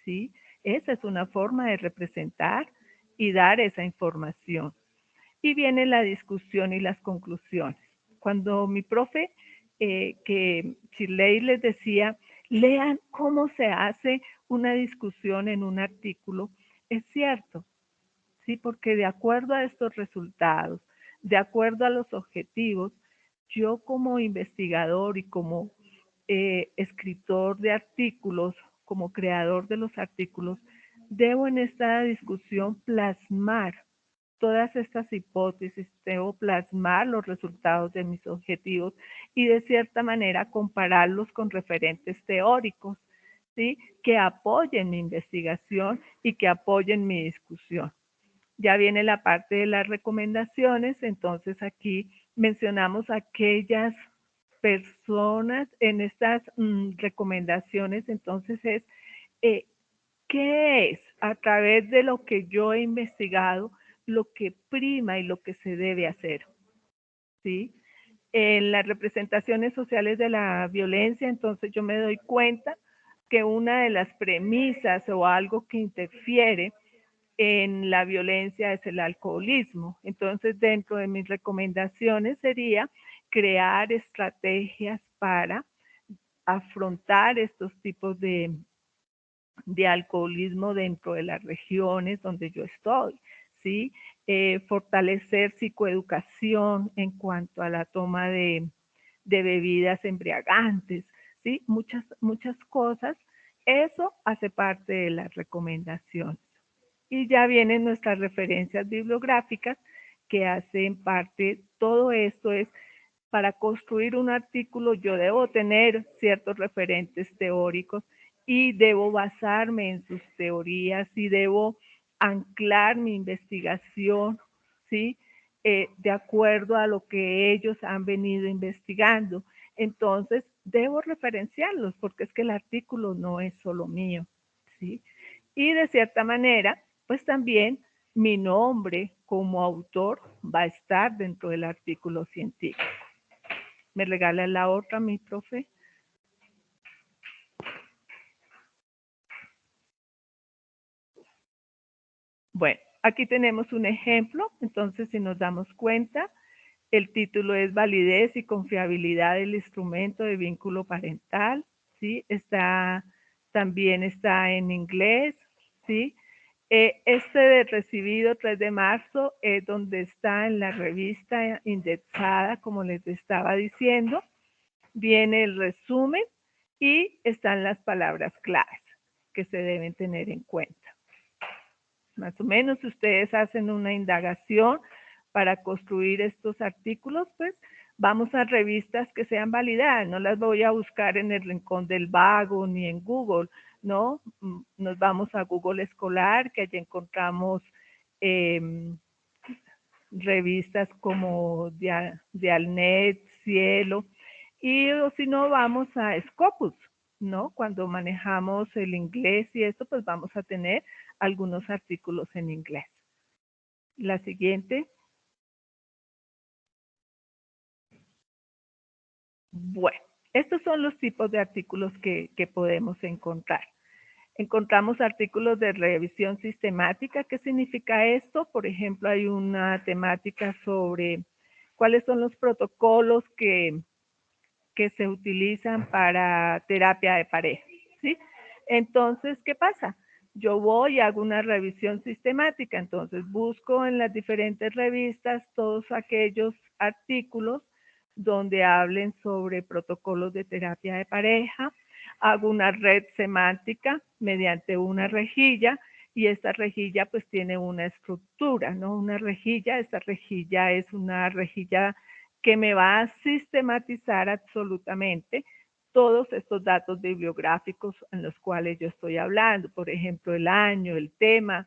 ¿sí? Esa es una forma de representar y dar esa información. Y viene la discusión y las conclusiones. Cuando mi profe, que Shirley les decía, lean cómo se hace una discusión en un artículo, es cierto, ¿sí? Porque de acuerdo a estos resultados, de acuerdo a los objetivos, yo como investigador y como escritor de artículos, como creador de los artículos, debo en esta discusión plasmar todas estas hipótesis, debo plasmar los resultados de mis objetivos y de cierta manera compararlos con referentes teóricos, ¿sí? Que apoyen mi investigación y que apoyen mi discusión. Ya viene la parte de las recomendaciones, entonces aquí mencionamos aquellas personas en estas recomendaciones, entonces es, ¿qué es a través de lo que yo he investigado, lo que prima y lo que se debe hacer? ¿Sí? En las representaciones sociales de la violencia, entonces yo me doy cuenta que una de las premisas o algo que interfiere en la violencia es el alcoholismo. Entonces, dentro de mis recomendaciones sería crear estrategias para afrontar estos tipos de alcoholismo dentro de las regiones donde yo estoy, ¿sí? Fortalecer psicoeducación en cuanto a la toma de bebidas embriagantes, ¿sí? Muchas cosas. Eso hace parte de las recomendaciones. Y ya vienen nuestras referencias bibliográficas que hacen parte, todo esto es para construir un artículo yo debo tener ciertos referentes teóricos y debo basarme en sus teorías y debo anclar mi investigación, ¿sí? De acuerdo a lo que ellos han venido investigando. Entonces, debo referenciarlos porque es que el artículo no es solo mío, ¿sí? Y de cierta manera, pues también mi nombre como autor va a estar dentro del artículo científico. ¿Me regala la otra, mi profe? Bueno, aquí tenemos un ejemplo. Entonces, si nos damos cuenta, el título es Validez y confiabilidad del instrumento de vínculo parental, ¿sí? También está en inglés, ¿sí? Este de recibido 3 de marzo es donde está en la revista indexada, como les estaba diciendo. Viene el resumen y están las palabras claves que se deben tener en cuenta. Más o menos ustedes hacen una indagación para construir estos artículos, pues vamos a revistas que sean validadas, no las voy a buscar en el rincón del vago ni en Google, ¿no? Nos vamos a Google Escolar, que allí encontramos revistas como Dialnet, Cielo, y o si no vamos a Scopus, ¿no? Cuando manejamos el inglés y esto, pues vamos a tener algunos artículos en inglés. La siguiente. Bueno, estos son los tipos de artículos que podemos encontrar. Encontramos artículos de revisión sistemática. ¿Qué significa esto? Por ejemplo, hay una temática sobre cuáles son los protocolos que se utilizan para terapia de pareja, ¿sí? Entonces, ¿qué pasa? Yo voy y hago una revisión sistemática, entonces busco en las diferentes revistas todos aquellos artículos donde hablen sobre protocolos de terapia de pareja, hago una red semántica mediante una rejilla y esta rejilla pues tiene una estructura, ¿no? Una rejilla, esta rejilla es una rejilla que me va a sistematizar absolutamente todos estos datos bibliográficos en los cuales yo estoy hablando, por ejemplo, el año, el tema,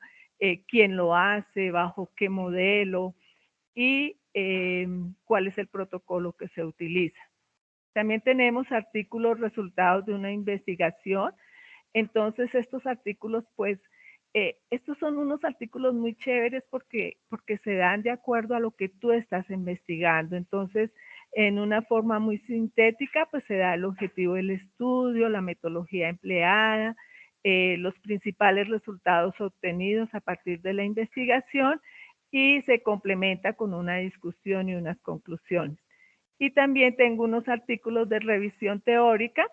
quién lo hace, bajo qué modelo y cuál es el protocolo que se utiliza. También tenemos artículos resultados de una investigación. Entonces, estos artículos, pues, estos son unos artículos muy chéveres porque se dan de acuerdo a lo que tú estás investigando. Entonces, en una forma muy sintética, pues se da el objetivo del estudio, la metodología empleada, los principales resultados obtenidos a partir de la investigación y se complementa con una discusión y unas conclusiones. Y también tengo unos artículos de revisión teórica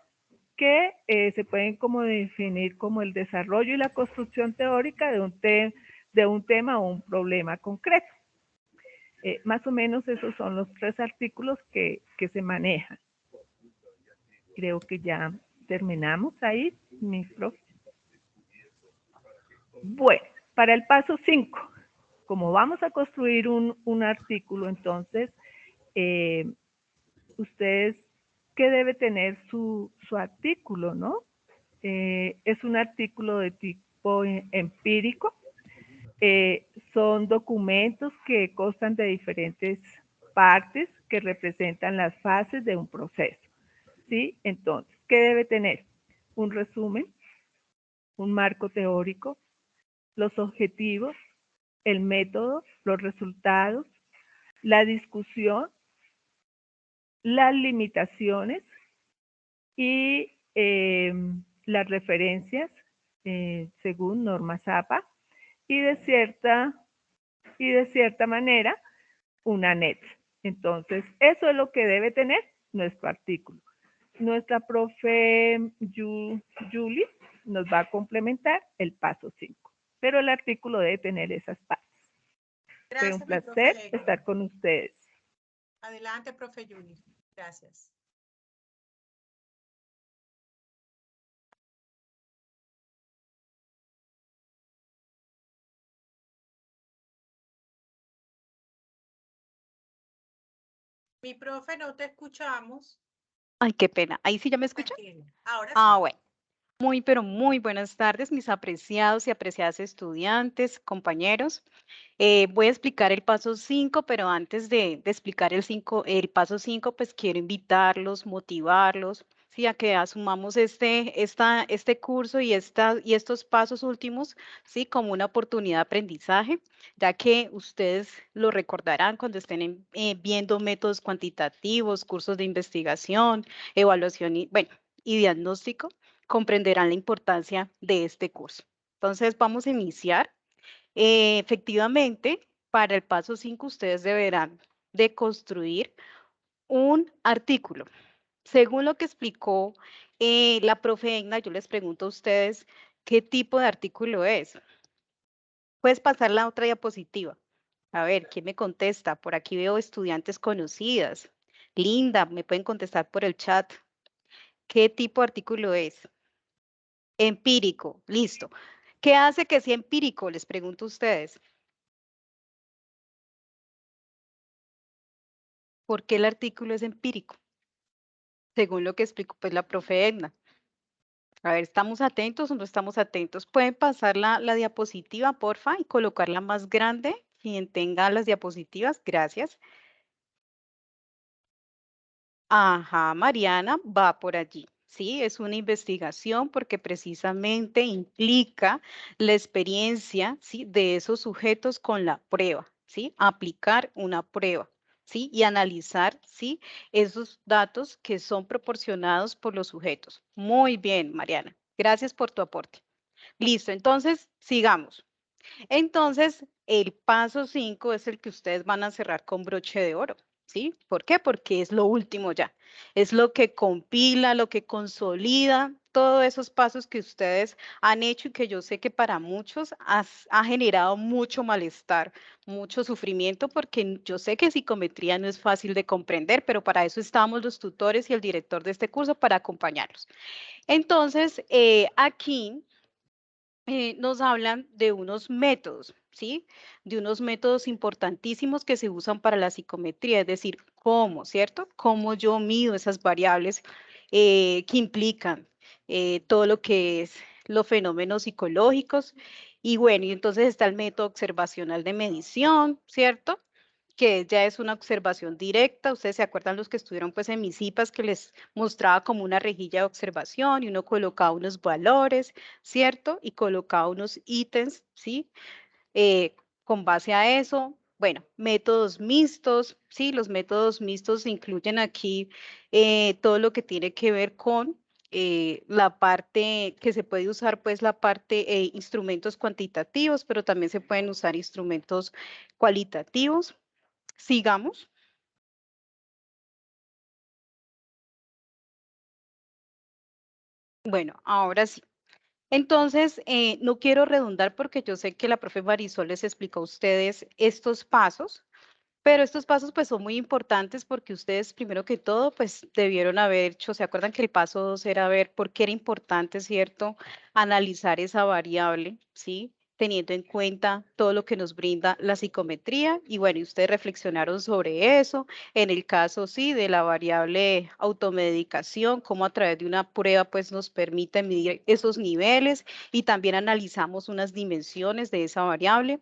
que se pueden como definir como el desarrollo y la construcción teórica de un de un tema o un problema concreto. Más o menos esos son los 3 artículos que se manejan. Creo que ya terminamos ahí, mi profe. Bueno, para el paso 5, como vamos a construir un artículo, entonces, ustedes, ¿qué debe tener su artículo, no? Es un artículo de tipo empírico. Son documentos que constan de diferentes partes que representan las fases de un proceso, ¿sí? Entonces, ¿qué debe tener? Un resumen, un marco teórico, los objetivos, el método, los resultados, la discusión, las limitaciones y las referencias según normas APA y de cierta manera un anexo. Entonces, eso es lo que debe tener nuestro artículo. Nuestra profe Julie nos va a complementar el paso 5, pero el artículo debe tener esas partes. Gracias, Fue un placer profe. estar con ustedes. Adelante, profe Julie. Gracias. Mi profe, no te escuchamos. Ay, qué pena. ¿Ahí sí ya me escuchan? Tranquila. Ahora sí. Ah, bueno. Pero muy buenas tardes, mis apreciados y apreciadas estudiantes, compañeros. Voy a explicar el paso 5, pero antes de explicar el paso 5, pues quiero invitarlos, motivarlos, ¿sí? A que asumamos este curso y estos pasos últimos, ¿sí? Como una oportunidad de aprendizaje, ya que ustedes lo recordarán cuando estén viendo métodos cuantitativos, cursos de investigación, evaluación y diagnóstico, comprenderán la importancia de este curso. Entonces, vamos a iniciar. Efectivamente, para el paso 5, ustedes deberán de construir un artículo. Según lo que explicó la profe Egna, yo les pregunto a ustedes, ¿qué tipo de artículo es? Puedes pasar la otra diapositiva. A ver, ¿quién me contesta? Por aquí veo estudiantes conocidas. Linda, me pueden contestar por el chat. ¿Qué tipo de artículo es? Empírico, listo. ¿Qué hace que sea empírico? Les pregunto a ustedes. ¿Por qué el artículo es empírico? Según lo que explicó pues la profe Edna. A ver, ¿estamos atentos o no estamos atentos? ¿Pueden pasar la diapositiva, porfa, y colocarla más grande? Quien tenga las diapositivas, gracias. Ajá, Mariana va por allí. Sí, es una investigación porque precisamente implica la experiencia, ¿sí? De esos sujetos con la prueba, ¿sí? Aplicar una prueba, ¿sí? Y analizar, ¿sí? Esos datos que son proporcionados por los sujetos. Muy bien, Mariana. Gracias por tu aporte. Listo, entonces sigamos. Entonces, el paso 5 es el que ustedes van a cerrar con broche de oro, ¿sí? ¿Por qué? Porque es lo último ya. Es lo que compila, lo que consolida todos esos pasos que ustedes han hecho y que yo sé que para muchos ha generado mucho malestar, mucho sufrimiento, porque yo sé que psicometría no es fácil de comprender, pero para eso estamos los tutores y el director de este curso para acompañarlos. Entonces, aquí nos hablan de unos métodos, ¿sí? De unos métodos importantísimos que se usan para la psicometría, es decir, cómo, ¿cierto? Cómo yo mido esas variables que implican todo lo que es los fenómenos psicológicos. Y bueno, y entonces está el método observacional de medición, ¿cierto? Que ya es una observación directa. Ustedes se acuerdan los que estuvieron pues en mis IPAs que les mostraba como una rejilla de observación y uno colocaba unos valores, ¿cierto? Y colocaba unos ítems, ¿sí? Con base a eso, bueno, métodos mixtos, ¿sí? Los métodos mixtos incluyen aquí todo lo que tiene que ver con la parte que se puede usar, pues la parte instrumentos cuantitativos, pero también se pueden usar instrumentos cualitativos. Sigamos. Bueno, ahora sí. Entonces, no quiero redundar porque yo sé que la profe Marisol les explicó a ustedes estos pasos, pero estos pasos pues son muy importantes porque ustedes primero que todo pues debieron haber hecho, ¿se acuerdan que el paso 2 era ver por qué era importante, cierto, analizar esa variable, ¿sí? Teniendo en cuenta todo lo que nos brinda la psicometría y bueno, y ustedes reflexionaron sobre eso, en el caso sí de la variable automedicación, cómo a través de una prueba pues nos permite medir esos niveles y también analizamos unas dimensiones de esa variable.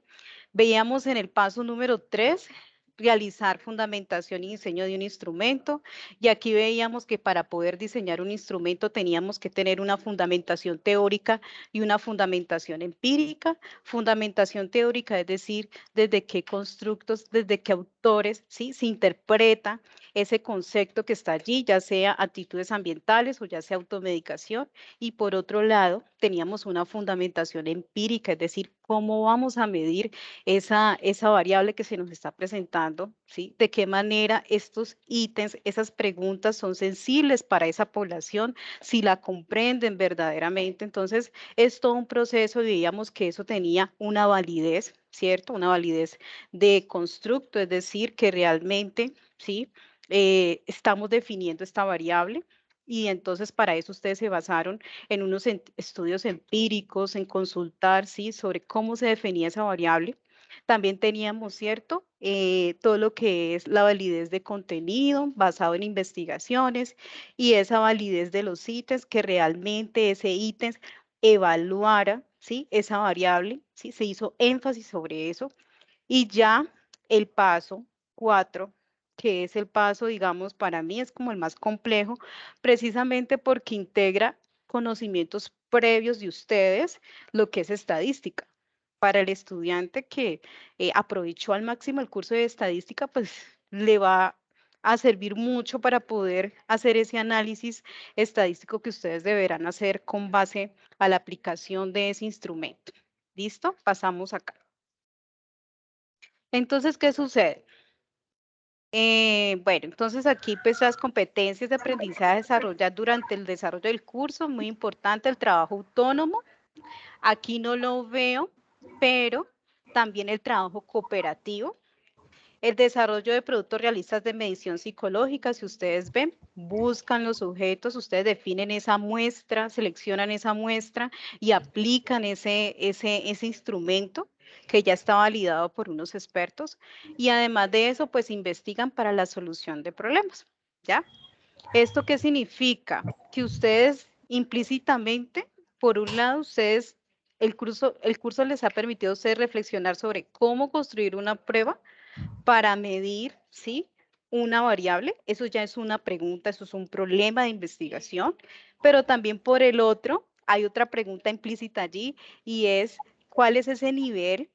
Veíamos en el paso número 3 realizar fundamentación y diseño de un instrumento. Y aquí veíamos que para poder diseñar un instrumento teníamos que tener una fundamentación teórica y una fundamentación empírica. Fundamentación teórica, es decir, desde qué constructos, desde qué autores, ¿sí? Se interpreta ese concepto que está allí, ya sea actitudes ambientales o ya sea automedicación. Y por otro lado, teníamos una fundamentación empírica, es decir, cómo vamos a medir esa variable que se nos está presentando, ¿sí? De qué manera estos ítems, esas preguntas son sensibles para esa población, si la comprenden verdaderamente. Entonces, es todo un proceso y veíamos que eso tenía una validez, ¿cierto? Una validez de constructo, es decir, que realmente, ¿sí? Estamos definiendo esta variable. Y entonces para eso ustedes se basaron en unos estudios empíricos, en consultar, ¿sí? Sobre cómo se definía esa variable. También teníamos, ¿cierto? Todo lo que es la validez de contenido basado en investigaciones y esa validez de los ítems, que realmente ese ítem evaluara, ¿sí? Esa variable, ¿sí? Se hizo énfasis sobre eso. Y ya el paso 4, que es el paso, digamos, para mí es como el más complejo, precisamente porque integra conocimientos previos de ustedes, lo que es estadística. Para el estudiante que aprovechó al máximo el curso de estadística, pues le va a servir mucho para poder hacer ese análisis estadístico que ustedes deberán hacer con base a la aplicación de ese instrumento. ¿Listo? Pasamos acá. Entonces, ¿qué sucede? Bueno, entonces aquí pues las competencias de aprendizaje desarrolladas durante el desarrollo del curso, muy importante el trabajo autónomo. Aquí no lo veo, pero también el trabajo cooperativo. El desarrollo de productos realistas de medición psicológica, si ustedes ven, buscan los sujetos, ustedes definen esa muestra, seleccionan esa muestra y aplican ese instrumento que ya está validado por unos expertos. Y además de eso, pues investigan para la solución de problemas, ¿ya? ¿Esto qué significa? Que ustedes implícitamente, por un lado, ustedes, el curso les ha permitido a ustedes reflexionar sobre cómo construir una prueba para medir, ¿sí? Una variable, eso ya es una pregunta, eso es un problema de investigación, pero también por el otro, hay otra pregunta implícita allí y es, ¿cuál es ese nivel,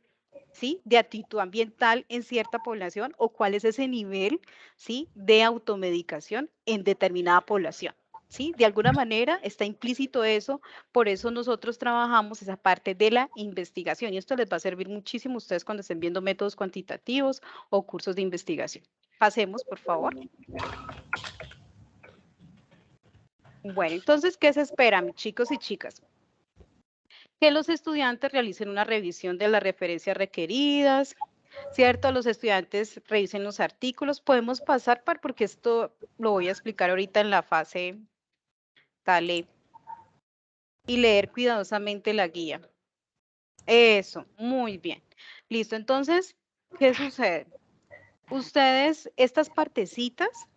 ¿sí? De actitud ambiental en cierta población o cuál es ese nivel, ¿sí? De automedicación en determinada población. ¿Sí? De alguna manera está implícito eso, por eso nosotros trabajamos esa parte de la investigación y esto les va a servir muchísimo a ustedes cuando estén viendo métodos cuantitativos o cursos de investigación. Pasemos, por favor. Bueno, entonces, ¿qué se espera, mis chicos y chicas? Que los estudiantes realicen una revisión de las referencias requeridas, ¿cierto? Los estudiantes revisen los artículos. Podemos pasar porque esto lo voy a explicar ahorita en la fase Dale. Y leer cuidadosamente la guía. Eso, muy bien. Listo, entonces, ¿qué sucede? Ustedes, estas partecitas,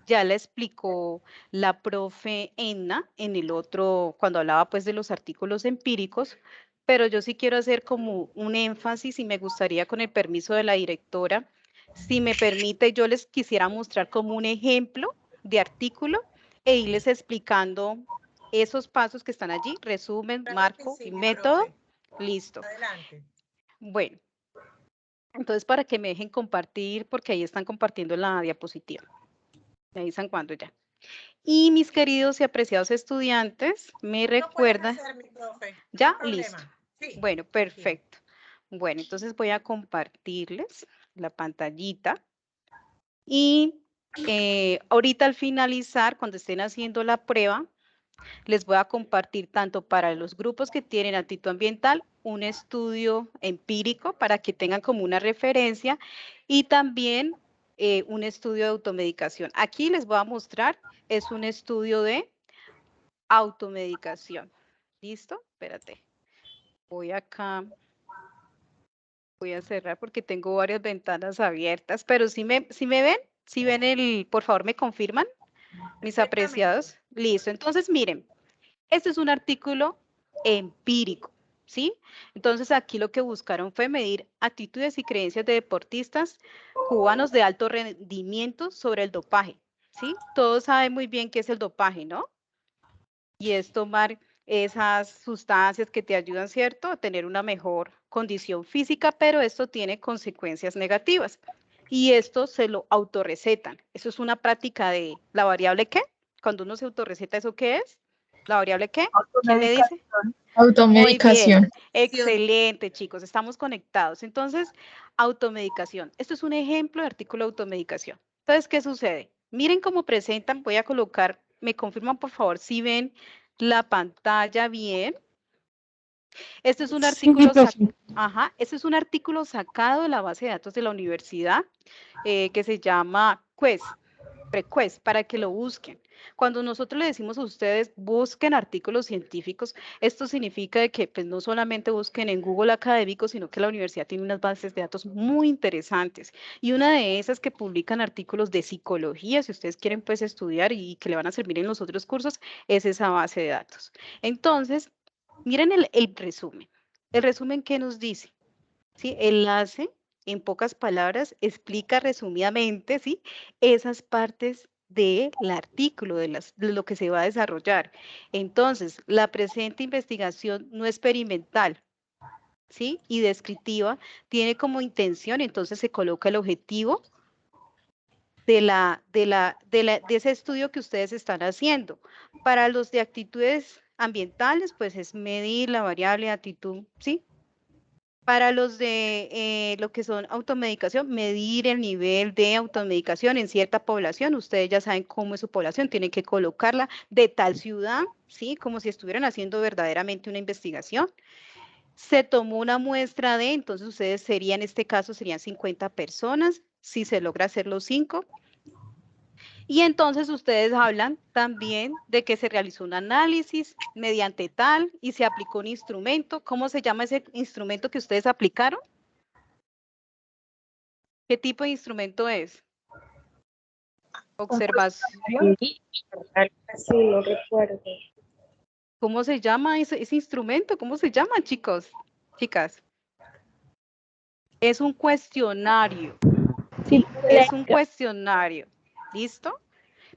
ya la explicó la profe Enna en el otro, cuando hablaba pues de los artículos empíricos, pero yo sí quiero hacer como un énfasis y me gustaría con el permiso de la directora, si me permite, yo les quisiera mostrar como un ejemplo de artículo e irles explicando esos pasos que están allí, resumen, Claro que marco sí, y mi método. profe. Listo. Adelante. Bueno, entonces para que me dejen compartir, porque ahí están compartiendo la diapositiva. Me avisan cuando ya. Y mis queridos y apreciados estudiantes, me recuerdan. Hacer, mi profe. Ya, No listo. Sí, Bueno, perfecto. Bueno, entonces voy a compartirles la pantallita. Y ahorita al finalizar, cuando estén haciendo la prueba, Les voy a compartir tanto para los grupos que tienen actitud ambiental un estudio empírico para que tengan como una referencia y también un estudio de automedicación. Aquí les voy a mostrar, es un estudio de automedicación. ¿Listo? Espérate. Voy acá. Voy a cerrar porque tengo varias ventanas abiertas, pero si me ven, si ven por favor me confirman, mis Perfectamente. apreciados. Listo, entonces miren, este es un artículo empírico, ¿sí? Entonces aquí lo que buscaron fue medir actitudes y creencias de deportistas cubanos de alto rendimiento sobre el dopaje, ¿sí? Todos saben muy bien qué es el dopaje, ¿no? Y es tomar esas sustancias que te ayudan, ¿cierto?, a tener una mejor condición física, pero esto tiene consecuencias negativas. Y esto se lo autorrecetan. Eso es una práctica de la variable ¿qué? Cuando uno se autorreceta, ¿eso qué es? ¿La variable qué? ¿Quién me dice? Automedicación. Muy bien, excelente, chicos, estamos conectados. Entonces, automedicación. Esto es un ejemplo de artículo de automedicación. Entonces, ¿qué sucede? Miren cómo presentan, voy a colocar, me confirman por favor si ven la pantalla bien. Este es un artículo, este es un artículo sacado de la base de datos de la universidad que se llama Prequest, para que lo busquen. Cuando nosotros le decimos a ustedes busquen artículos científicos, esto significa de que pues, no solamente busquen en Google académico, sino que la universidad tiene unas bases de datos muy interesantes. Y una de esas que publican artículos de psicología, si ustedes quieren pues estudiar y que le van a servir en los otros cursos, es esa base de datos. Entonces, miren el resumen. El resumen, ¿qué nos dice? ¿Sí? Enlace, en pocas palabras, explica resumidamente, ¿sí?, esas partes del artículo, de lo que se va a desarrollar. Entonces, la presente investigación no experimental, ¿sí?, y descriptiva, tiene como intención, entonces se coloca el objetivo de ese estudio que ustedes están haciendo. Para los de actitudes ambientales, pues es medir la variable de actitud, ¿sí? Para los de lo que son automedicación, medir el nivel de automedicación en cierta población. Ustedes ya saben cómo es su población, tienen que colocarla de tal ciudad, ¿sí? Como si estuvieran haciendo verdaderamente una investigación. Se tomó una muestra de, entonces ustedes serían, en este caso, serían 50 personas, si se logra hacer los 5. Y entonces ustedes hablan también de que se realizó un análisis mediante tal y se aplicó un instrumento. ¿Cómo se llama ese instrumento que ustedes aplicaron? ¿Qué tipo de instrumento es? Observación. Sí, no recuerdo. ¿Cómo se llama ese instrumento? ¿Cómo se llama, chicos? Chicas. Es un cuestionario. Sí, es un cuestionario. ¿Listo?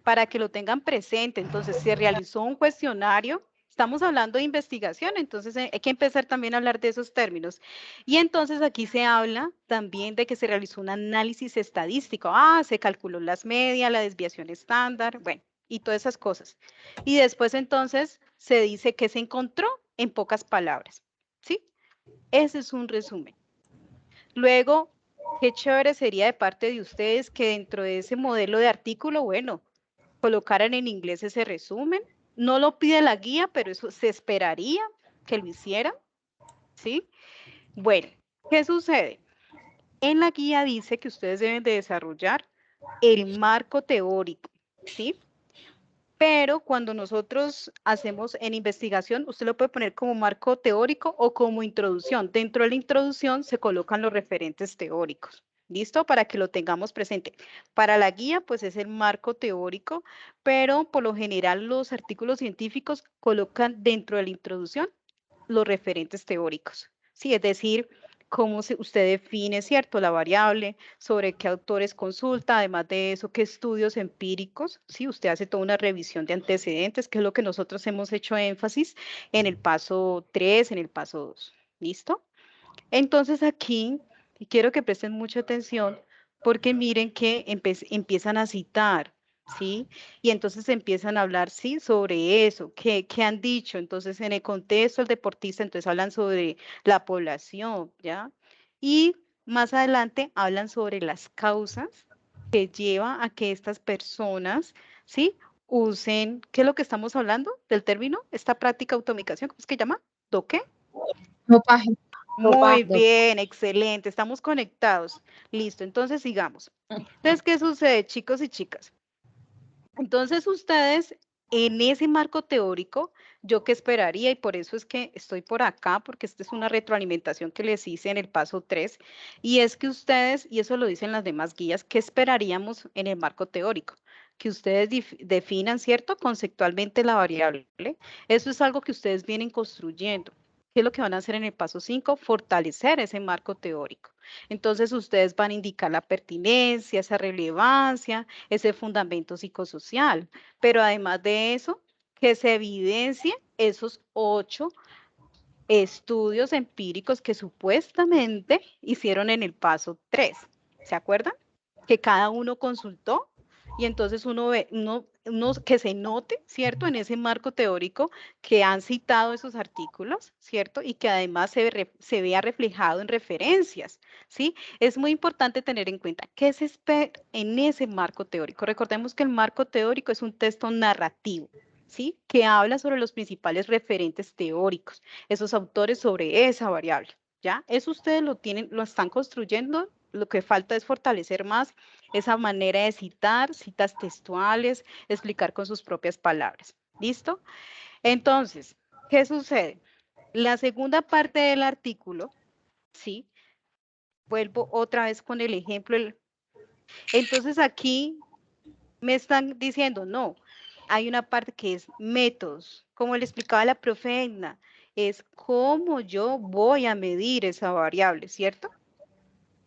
Para que lo tengan presente. Entonces, se realizó un cuestionario. Estamos hablando de investigación, entonces hay que empezar también a hablar de esos términos. Y entonces aquí se habla también de que se realizó un análisis estadístico. Se calculó las medias, la desviación estándar, bueno, y todas esas cosas. Y después entonces se dice que se encontró en pocas palabras, ¿sí? Ese es un resumen. Luego, qué chévere sería de parte de ustedes que dentro de ese modelo de artículo, bueno, colocaran en inglés ese resumen. No lo pide la guía, pero eso se esperaría que lo hicieran, ¿sí? Bueno, ¿qué sucede? En la guía dice que ustedes deben de desarrollar el marco teórico, ¿sí? Pero cuando nosotros hacemos en investigación, usted lo puede poner como marco teórico o como introducción. Dentro de la introducción se colocan los referentes teóricos. ¿Listo? Para que lo tengamos presente. Para la guía, pues es el marco teórico, pero por lo general los artículos científicos colocan dentro de la introducción los referentes teóricos. Sí, es decir, cómo usted define, ¿cierto?, la variable, sobre qué autores consulta, además de eso, qué estudios empíricos, ¿sí? Usted hace toda una revisión de antecedentes, que es lo que nosotros hemos hecho énfasis en el paso 3, en el paso 2. ¿Listo? Entonces aquí quiero que presten mucha atención porque miren que empiezan a citar, ¿sí? Y entonces empiezan a hablar, sí, sobre eso, ¿qué han dicho? Entonces, en el contexto del deportista, entonces hablan sobre la población, ¿ya? Y más adelante hablan sobre las causas que llevan a que estas personas, ¿sí?, usen, ¿qué es lo que estamos hablando del término? Esta práctica de automicación, ¿cómo es que llama? ¿Do qué? Dopaje. Muy bien, excelente, estamos conectados. Listo, entonces sigamos. Entonces, ¿qué sucede, chicos y chicas? Entonces, ustedes, en ese marco teórico, ¿yo qué esperaría? Y por eso es que estoy por acá, porque esta es una retroalimentación que les hice en el paso 3, y es que ustedes, y eso lo dicen las demás guías, ¿qué esperaríamos en el marco teórico? Que ustedes definan, ¿cierto? Conceptualmente la variable. Eso es algo que ustedes vienen construyendo. ¿Qué es lo que van a hacer en el paso 5? Fortalecer ese marco teórico. Entonces, ustedes van a indicar la pertinencia, esa relevancia, ese fundamento psicosocial. Pero además de eso, que se evidencie esos 8 estudios empíricos que supuestamente hicieron en el paso 3. ¿Se acuerdan? Que cada uno consultó y entonces uno ve, que se note, ¿cierto? En ese marco teórico que han citado esos artículos, ¿cierto? Y que además se vea reflejado en referencias, ¿sí? Es muy importante tener en cuenta qué se espera en ese marco teórico. Recordemos que el marco teórico es un texto narrativo, ¿sí? Que habla sobre los principales referentes teóricos, esos autores sobre esa variable, ¿ya? Eso ustedes lo tienen, lo están construyendo. Lo que falta es fortalecer más esa manera de citar, citas textuales, explicar con sus propias palabras. ¿Listo? Entonces, ¿qué sucede? La segunda parte del artículo, ¿sí? Vuelvo otra vez con el ejemplo. Entonces, aquí me están diciendo, no, hay una parte que es métodos. Como le explicaba la profe Edna, es cómo yo voy a medir esa variable, ¿cierto?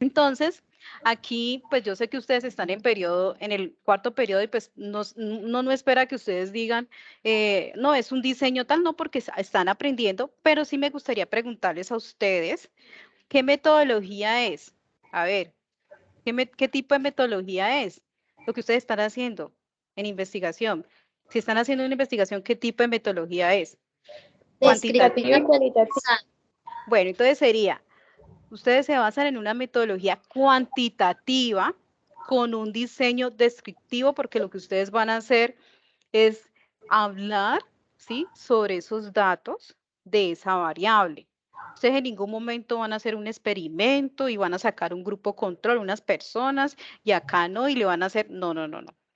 Entonces, aquí, pues yo sé que ustedes están en periodo, en el cuarto periodo, y pues no espera que ustedes digan, no, es un diseño tal, no, porque están aprendiendo, pero sí me gustaría preguntarles a ustedes, ¿qué metodología es? A ver, ¿qué tipo de metodología es lo que ustedes están haciendo en investigación? Si están haciendo una investigación, ¿qué tipo de metodología es? Descriptiva y cualitativa. Bueno, entonces sería, ustedes se basan en una metodología cuantitativa con un diseño descriptivo, porque lo que ustedes van a hacer es hablar, ¿sí?, sobre esos datos de esa variable. Ustedes en ningún momento van a hacer un experimento y van a sacar un grupo control, unas personas, y acá no, y le van a hacer, no.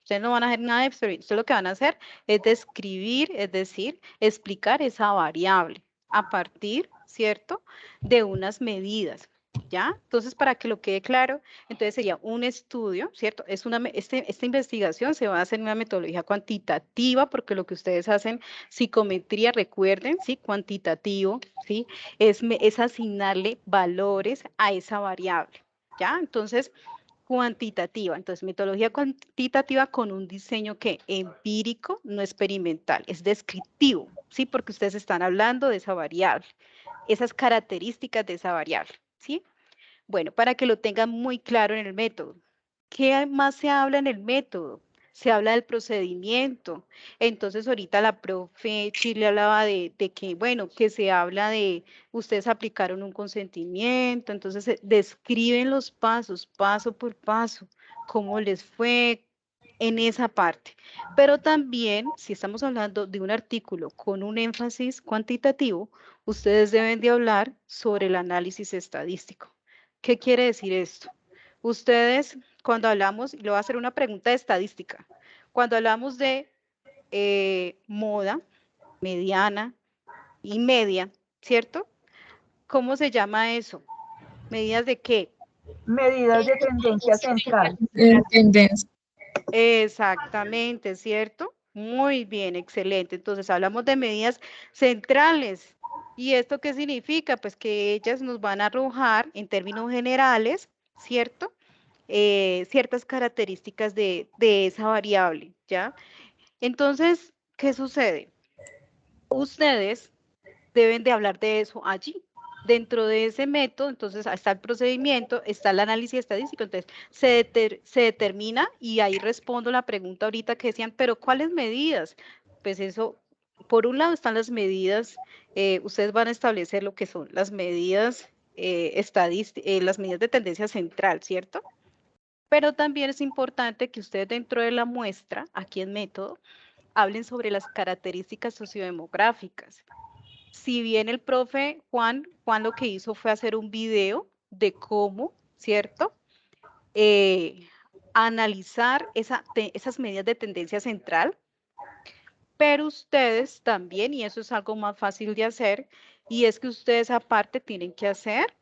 Ustedes no van a hacer nada de experimento. Ustedes lo que van a hacer es describir, es decir, explicar esa variable a partir, ¿cierto?, de unas medidas. ¿Ya? Entonces, para que lo quede claro, entonces sería un estudio, ¿cierto? Esta investigación se va a hacer en una metodología cuantitativa, porque lo que ustedes hacen, psicometría, recuerden, ¿sí? Cuantitativo, ¿sí? Es asignarle valores a esa variable, ¿ya? Entonces, cuantitativa. Entonces, metodología cuantitativa con un diseño que empírico, no experimental, es descriptivo, ¿sí? Porque ustedes están hablando de esa variable, esas características de esa variable, ¿sí? Bueno, para que lo tengan muy claro en el método. ¿Qué más se habla en el método? Se habla del procedimiento. Entonces, ahorita la profe Chile hablaba de que, bueno, que se habla de, ustedes aplicaron un consentimiento, entonces describen los pasos, paso por paso, cómo les fue en esa parte. Pero también, si estamos hablando de un artículo con un énfasis cuantitativo, ustedes deben de hablar sobre el análisis estadístico. ¿Qué quiere decir esto? Ustedes, cuando hablamos, le voy a hacer una pregunta de estadística, cuando hablamos de moda, mediana y media, ¿cierto? ¿Cómo se llama eso? ¿Medidas de qué? Medidas de tendencia central. Tendencia. Exactamente, ¿cierto? Muy bien, excelente. Entonces, hablamos de medidas centrales. ¿Y esto qué significa? Pues que ellas nos van a arrojar, en términos generales, ¿cierto?, ciertas características de esa variable, ¿ya? Entonces, ¿qué sucede? Ustedes deben de hablar de eso allí. Dentro de ese método, entonces, está el procedimiento, está el análisis estadístico, entonces, se determina, y ahí respondo la pregunta ahorita que decían, pero ¿cuáles medidas? Pues eso, por un lado están las medidas, ustedes van a establecer lo que son las medidas las medidas de tendencia central, ¿cierto? Pero también es importante que ustedes dentro de la muestra, aquí en método, hablen sobre las características sociodemográficas. Si bien el profe Juan lo que hizo fue hacer un video de cómo, ¿cierto? Analizar esas medidas de tendencia central, pero ustedes también, y eso es algo más fácil de hacer, y es que ustedes aparte tienen que hacer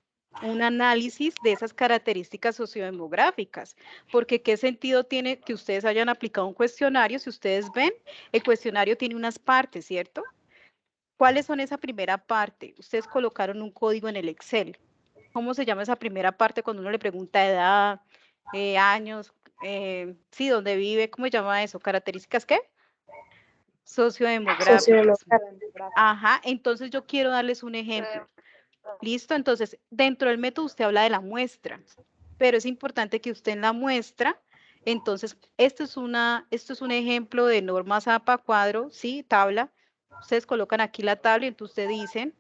un análisis de esas características sociodemográficas, porque qué sentido tiene que ustedes hayan aplicado un cuestionario. Si ustedes ven, el cuestionario tiene unas partes, ¿cierto? ¿Cuáles son esa primera parte? Ustedes colocaron un código en el Excel. ¿Cómo se llama esa primera parte cuando uno le pregunta edad, años, sí, dónde vive? ¿Cómo se llama eso? ¿Características qué? Sociodemográficas. Ajá, entonces yo quiero darles un ejemplo. ¿Listo? Entonces, dentro del método usted habla de la muestra, pero es importante que usted en la muestra, entonces, esto es un ejemplo de norma Zapa cuadro, ¿sí? Tabla. Ustedes colocan aquí la tabla y entonces ustedes dicen,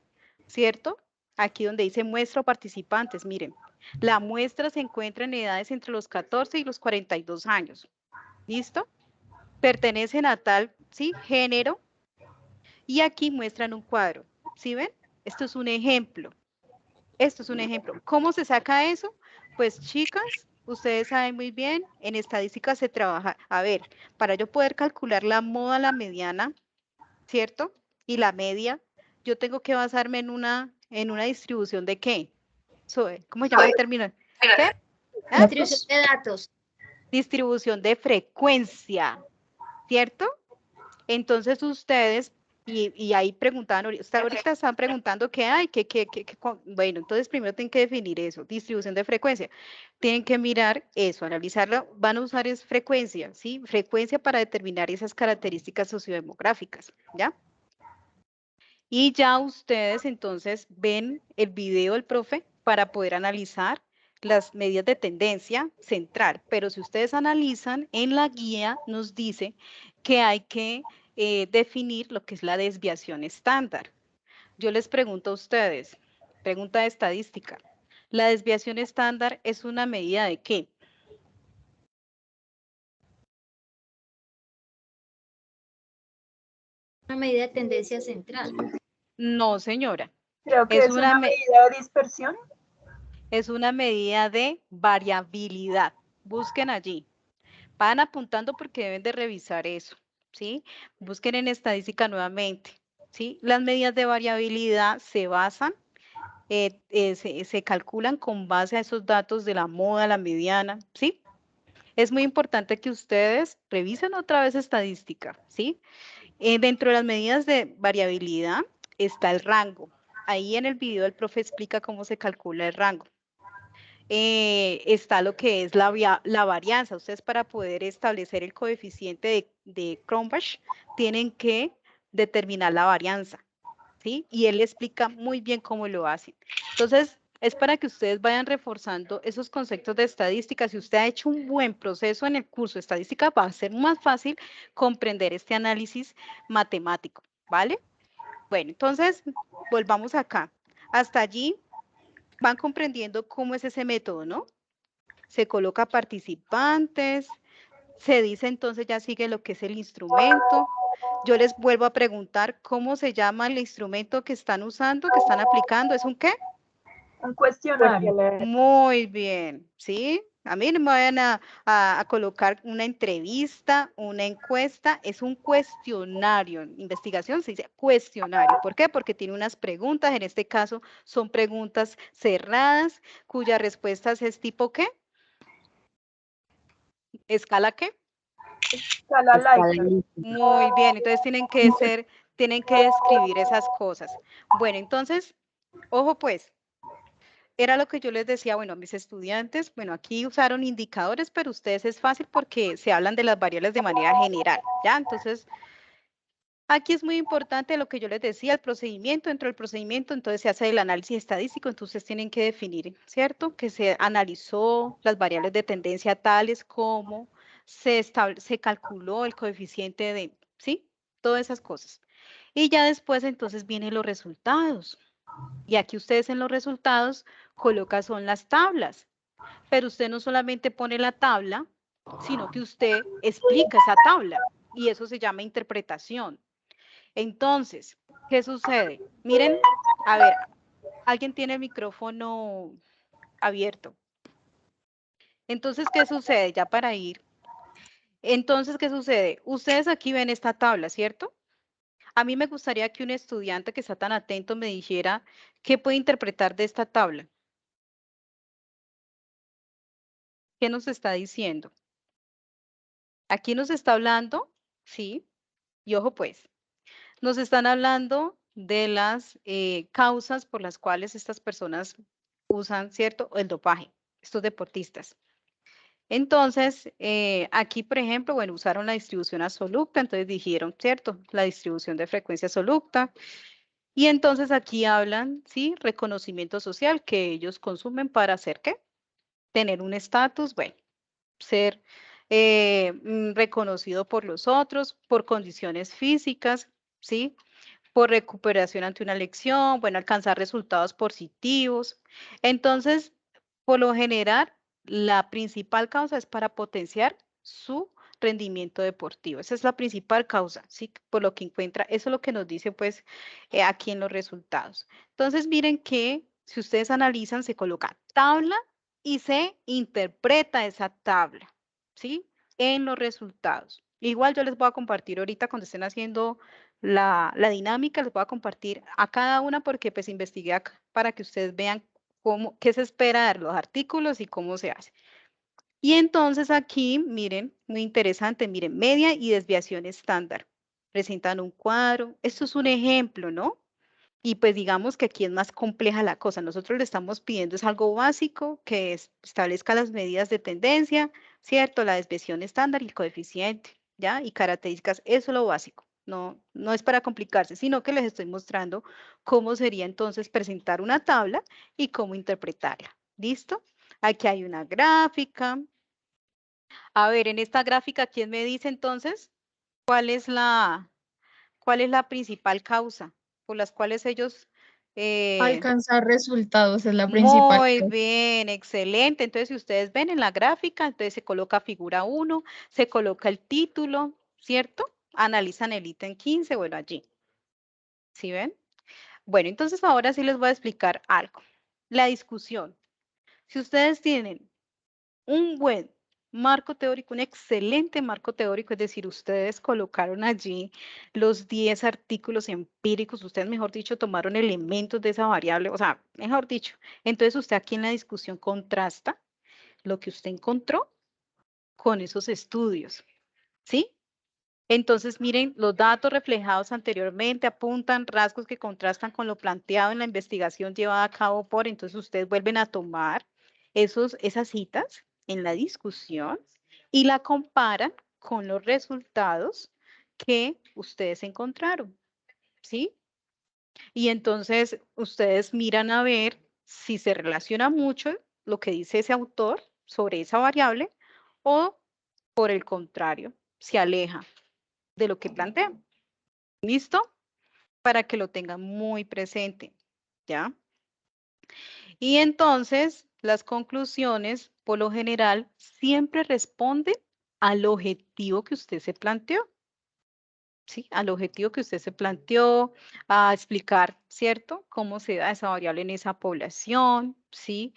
¿cierto? Aquí donde dice muestra o participantes, miren, la muestra se encuentra en edades entre los 14 y los 42 años. ¿Listo? Pertenecen a tal, ¿sí? Género. Y aquí muestran un cuadro, ¿sí ven? Esto es un ejemplo. Esto es un ejemplo. ¿Cómo se saca eso? Pues chicas, ustedes saben muy bien, en estadística se trabaja, a ver, para yo poder calcular la moda, la mediana, ¿cierto? Y la media, yo tengo que basarme en una distribución de ¿qué? ¿Cómo se llama el término? ¿Qué? ¿Ah? Distribución de datos. Distribución de frecuencia, ¿cierto? Entonces ustedes, y ahí preguntaban, ahorita están preguntando qué hay, bueno, entonces primero tienen que definir eso, distribución de frecuencia. Tienen que mirar eso, analizarlo, van a usar es frecuencia, ¿sí? Frecuencia para determinar esas características sociodemográficas, ¿ya? Y ya ustedes entonces ven el video del profe para poder analizar las medidas de tendencia central, pero si ustedes analizan, en la guía nos dice que hay que definir lo que es la desviación estándar. Yo les pregunto a ustedes, pregunta de estadística, ¿la desviación estándar es una medida de qué? Una medida de tendencia central. No, señora. Creo que es una medida de dispersión. Es una medida de variabilidad. Busquen allí. Van apuntando porque deben de revisar eso, ¿sí? Busquen en estadística nuevamente, ¿sí? Las medidas de variabilidad se basan, se calculan con base a esos datos de la moda, la mediana, ¿sí? Es muy importante que ustedes revisen otra vez estadística, ¿sí? Dentro de las medidas de variabilidad está el rango. Ahí en el video el profe explica cómo se calcula el rango. Está lo que es la varianza. Ustedes para poder establecer el coeficiente de Cronbach tienen que determinar la varianza, ¿sí? Y él explica muy bien cómo lo hacen. Entonces, es para que ustedes vayan reforzando esos conceptos de estadística. Si usted ha hecho un buen proceso en el curso de estadística, va a ser más fácil comprender este análisis matemático, ¿vale? Bueno, entonces, volvamos acá. Hasta allí van comprendiendo cómo es ese método, ¿no? Se coloca participantes, se dice entonces ya sigue lo que es el instrumento. Yo les vuelvo a preguntar cómo se llama el instrumento que están usando, que están aplicando. ¿Es un qué? Un cuestionario. Muy bien, ¿sí? A mí no me vayan a colocar una entrevista, una encuesta, es un cuestionario. Investigación se dice cuestionario. ¿Por qué? Porque tiene unas preguntas, en este caso son preguntas cerradas, cuyas respuestas es tipo ¿qué? ¿Escala qué? Escala Likert. Muy bien, entonces tienen que escribir esas cosas. Bueno, entonces, ojo pues, era lo que yo les decía, bueno, a mis estudiantes, bueno, aquí usaron indicadores, pero ustedes es fácil porque se hablan de las variables de manera general, ¿ya? Entonces, aquí es muy importante lo que yo les decía, el procedimiento, dentro del procedimiento, entonces se hace el análisis estadístico, entonces tienen que definir, ¿cierto? Que se analizó las variables de tendencia tales como se calculó el coeficiente de, ¿sí? Todas esas cosas. Y ya después entonces vienen los resultados. Y aquí ustedes en los resultados colocan son las tablas. Pero usted no solamente pone la tabla, sino que usted explica esa tabla. y eso se llama interpretación. Entonces, ¿qué sucede? Miren, a ver, alguien tiene el micrófono abierto. Entonces, ¿qué sucede? Ya para ir. Entonces, ¿qué sucede? Ustedes aquí ven esta tabla, ¿cierto? A mí me gustaría que un estudiante que está tan atento me dijera qué puede interpretar de esta tabla. ¿Qué nos está diciendo? Aquí nos está hablando, ¿sí? Y ojo pues, nos están hablando de las causas por las cuales estas personas usan, ¿cierto? El dopaje, estos deportistas. Entonces, aquí, por ejemplo, bueno, usaron la distribución absoluta, entonces dijeron, ¿cierto? La distribución de frecuencia absoluta. Y entonces aquí hablan, ¿sí? Reconocimiento social que ellos consumen para hacer, ¿qué? Tener un estatus, bueno, ser reconocido por los otros, por condiciones físicas, ¿sí? Por recuperación ante una lección, bueno, alcanzar resultados positivos. Entonces, por lo general, la principal causa es para potenciar su rendimiento deportivo. Esa es la principal causa, ¿sí? Por lo que encuentra, eso es lo que nos dice, pues, aquí en los resultados. Entonces, miren que si ustedes analizan, se coloca tabla y se interpreta esa tabla, ¿sí? En los resultados. Igual yo les voy a compartir ahorita cuando estén haciendo la dinámica, les voy a compartir a cada una porque pues investigué acá para que ustedes vean qué se espera de los artículos y cómo se hace. Y entonces aquí, miren, muy interesante, miren, media y desviación estándar. Presentan un cuadro. Esto es un ejemplo, ¿no? Y pues digamos que aquí es más compleja la cosa. Nosotros le estamos pidiendo es algo básico, que establezca las medidas de tendencia, ¿cierto? La desviación estándar y el coeficiente, ¿ya? Y características, eso es lo básico. No, no es para complicarse, sino que les estoy mostrando cómo sería entonces presentar una tabla y cómo interpretarla. ¿Listo? Aquí hay una gráfica. A ver, en esta gráfica, ¿quién me dice entonces cuál es la principal causa por las cuales ellos... Alcanzar resultados es la principal. Muy bien, excelente. Entonces, si ustedes ven en la gráfica, entonces se coloca figura 1, se coloca el título, ¿cierto? Analizan el ítem 15, bueno, allí. ¿Sí ven? Bueno, entonces ahora sí les voy a explicar algo. La discusión. Si ustedes tienen un buen marco teórico, un excelente marco teórico, es decir, ustedes colocaron allí los 10 artículos empíricos, ustedes, mejor dicho, tomaron elementos de esa variable, o sea, mejor dicho, entonces usted aquí en la discusión contrasta lo que usted encontró con esos estudios, ¿sí? Entonces, miren, los datos reflejados anteriormente apuntan rasgos que contrastan con lo planteado en la investigación llevada a cabo por, entonces ustedes vuelven a tomar esas citas en la discusión y la comparan con los resultados que ustedes encontraron, ¿sí? Y entonces ustedes miran a ver si se relaciona mucho lo que dice ese autor sobre esa variable o, por el contrario, se aleja de lo que plantea. ¿Listo? Para que lo tengan muy presente, ¿ya? Y entonces, las conclusiones, por lo general, siempre responden al objetivo que usted se planteó. ¿Sí? Al objetivo que usted se planteó, a explicar, ¿cierto? Cómo se da esa variable en esa población, ¿sí?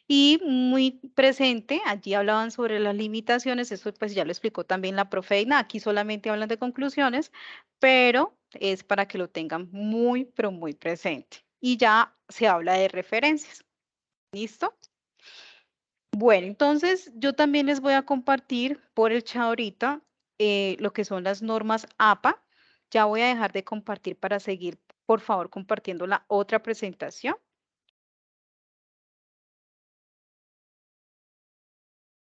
Y muy presente, allí hablaban sobre las limitaciones, eso pues ya lo explicó también la profe Ina, aquí solamente hablan de conclusiones, pero es para que lo tengan muy, pero muy presente. Y ya se habla de referencias. ¿Listo? Bueno, entonces yo también les voy a compartir por el chat ahorita lo que son las normas APA. Ya voy a dejar de compartir para seguir, por favor, compartiendo la otra presentación.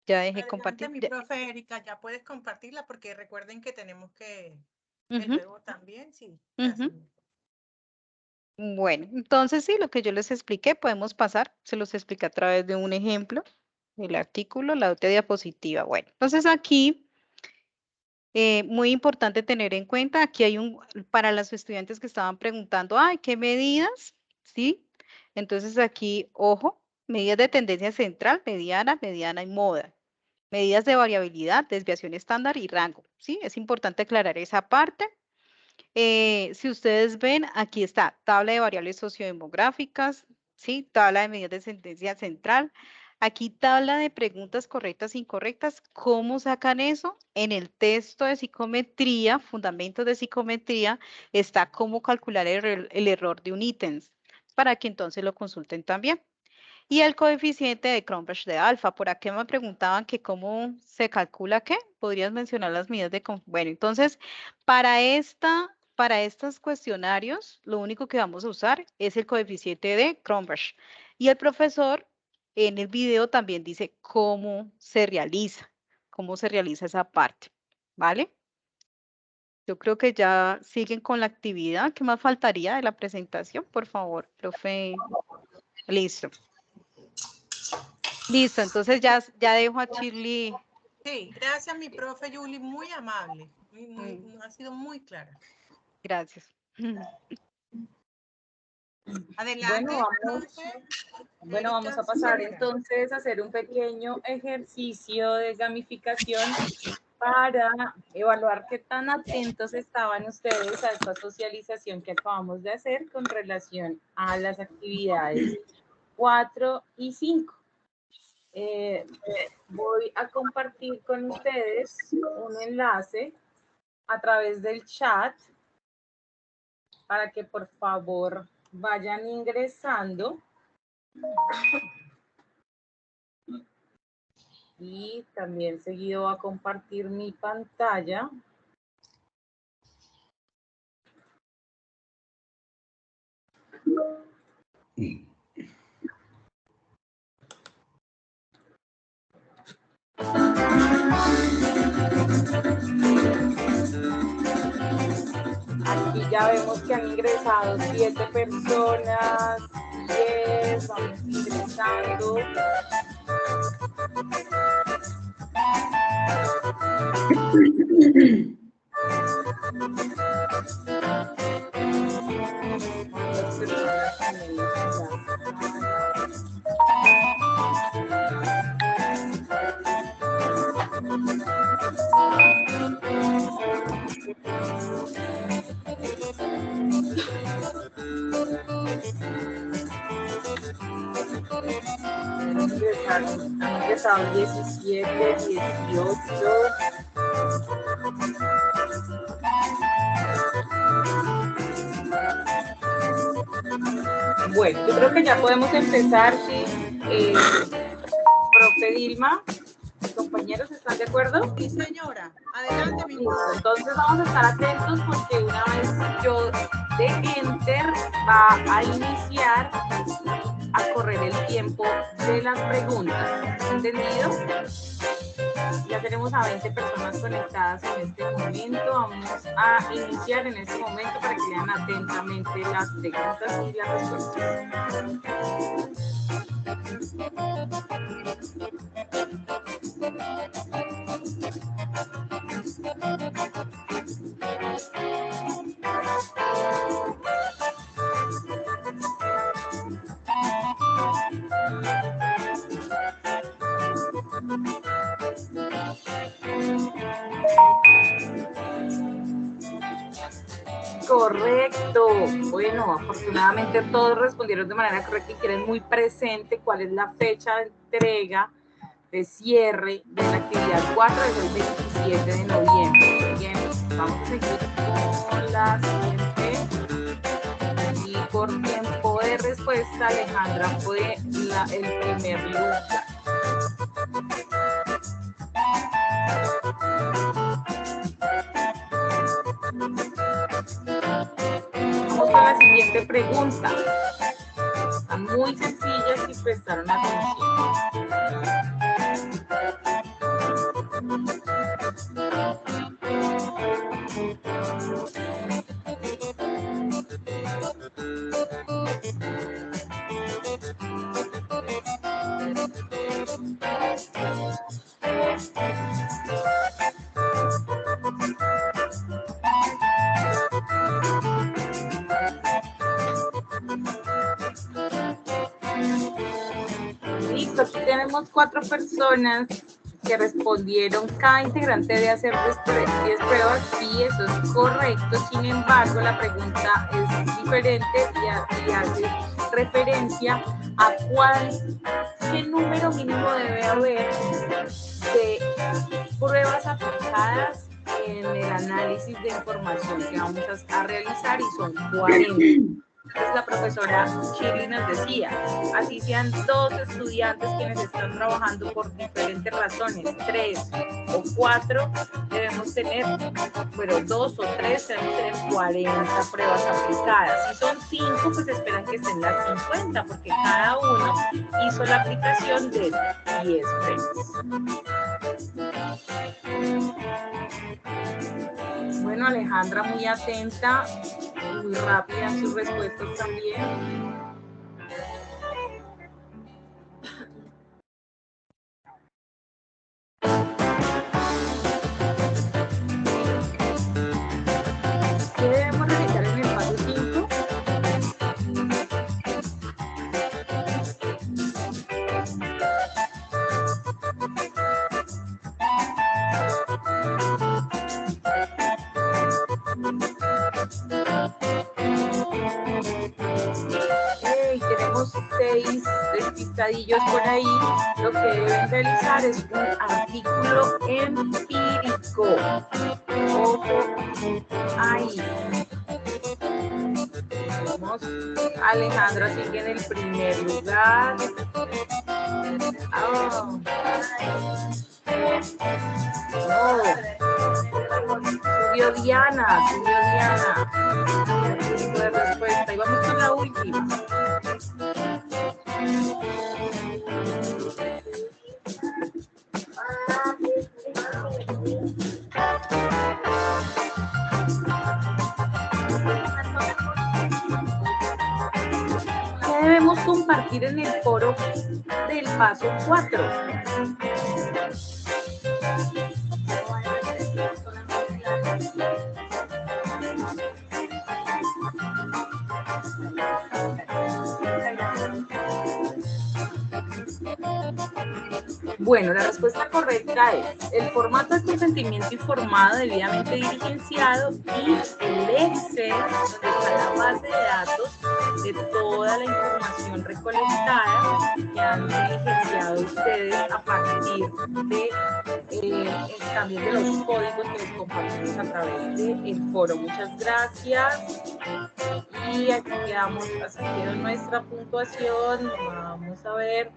Ya dejé Adelante, compartir. mi profe Erika, ya puedes compartirla porque recuerden que tenemos que luego también, sí. Gracias. Bueno, entonces sí, lo que yo les expliqué podemos pasar, se los expliqué a través de un ejemplo, el artículo, la otra diapositiva. Bueno, entonces aquí, muy importante tener en cuenta, aquí hay para los estudiantes que estaban preguntando, ay, ¿qué medidas? ¿Sí? Entonces aquí, ojo, medidas de tendencia central, mediana y moda. medidas de variabilidad, desviación estándar y rango, ¿sí? Es importante aclarar esa parte. Si ustedes ven, aquí está tabla de variables sociodemográficas, ¿sí? Tabla de medidas de sentencia central. Aquí tabla de preguntas correctas e incorrectas. ¿Cómo sacan eso? En el texto de psicometría, fundamentos de psicometría, está cómo calcular el error de un ítem, para que entonces lo consulten también. Y el coeficiente de Cronbach de alfa. Por aquí me preguntaban que cómo se calcula qué. ¿Podrías mencionar las medidas de... Bueno, entonces, para estos cuestionarios, lo único que vamos a usar es el coeficiente de Cronbach. Y el profesor en el video también dice cómo se realiza esa parte, ¿vale? Yo creo que ya siguen con la actividad. ¿Qué más faltaría de la presentación? Por favor, profe. Listo. Listo, entonces ya dejo a Shirley. Sí, gracias mi profe Yuli, muy amable, ha sido muy clara. Gracias. Adelante, Bueno, vamos a pasar entonces a hacer un pequeño ejercicio de gamificación para evaluar qué tan atentos estaban ustedes a esta socialización que acabamos de hacer con relación a las actividades 4 y 5. Voy a compartir con ustedes un enlace a través del chat para que por favor vayan ingresando. Y también seguido a compartir mi pantalla. Aquí ya vemos que han ingresado 7 personas, 10, vamos ingresando. Han ingresado 17, 18. Bueno, yo creo que ya podemos empezar, sí. Profe Dilma, compañeros, ¿están de acuerdo? Sí, señora. Adelante, mi profe. Entonces vamos a estar atentos porque una vez yo de Enter va a iniciar a correr el tiempo de las preguntas. ¿Entendido? Ya tenemos a 20 personas conectadas en este momento. Vamos a iniciar en este momento para que lean atentamente las preguntas y las respuestas. Correcto. Bueno, afortunadamente todos respondieron de manera correcta y quieren muy presente cuál es la fecha de entrega, de cierre de la actividad 4, es el 27 de noviembre. Bien, vamos a seguir con la siguiente. Y por tiempo de respuesta, Alejandra fue el primer lugar. Vamos a la siguiente pregunta. Están muy sencillas si prestaron atención. Listo, aquí tenemos 4 personas que respondieron cada integrante debe hacer 10 pruebas. Sí, eso es correcto. Sin embargo, la pregunta es diferente y hace referencia a qué número mínimo debe haber de pruebas aplicadas en el análisis de información que vamos a realizar, y son 40. Entonces la profesora Shirley nos decía, así sean 2 estudiantes quienes están trabajando por diferentes razones, 3 o 4, debemos tener, pero 2 o 3 debemos tener 40 pruebas aplicadas. Si son 5, pues esperan que estén las 50, porque cada uno hizo la aplicación de 10 pruebas. Bueno, Alejandra muy atenta, muy rápida en sus respuestas también. ¿Qué debemos realizar en el paso 5? Tenemos 6 despistadillos por ahí. Lo que deben realizar es un artículo empírico. Ojo ahí. Vamos. Alejandra sigue en el primer lugar. Oh. Subió Diana. El tipo de respuesta. Y vamos con la última. ¿Qué debemos compartir en el foro del paso 4? Bueno, la respuesta correcta es el formato de consentimiento informado debidamente diligenciado y el Excel, donde está la base de datos de toda la información recolectada que han diligenciado ustedes a partir de también de los códigos que les compartimos a través del foro. Muchas gracias. Y aquí quedamos, hasta aquí nuestra puntuación. Vamos a ver.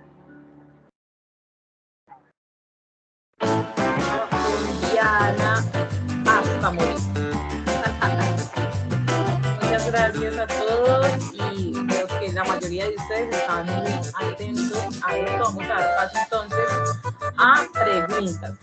Diana hasta morir. Muchas gracias a todos y veo que la mayoría de ustedes estaban muy atentos a esto. Vamos a dar paso entonces a preguntas.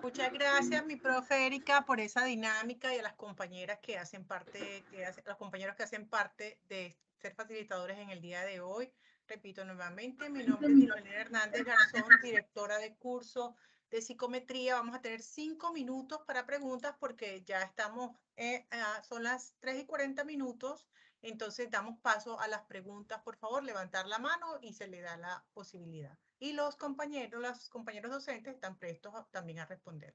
Muchas gracias, mi profe Erika, por esa dinámica y a las compañeras que hacen parte, los compañeros que hacen parte de ser facilitadores en el día de hoy. Repito nuevamente, mi nombre es Ginolena Hernández Garzón, directora de curso de psicometría. Vamos a tener 5 minutos para preguntas porque ya estamos, son las 3:40. Entonces damos paso a las preguntas. Por favor, levantar la mano y se le da la posibilidad. Y los compañeros docentes están prestos también a responder.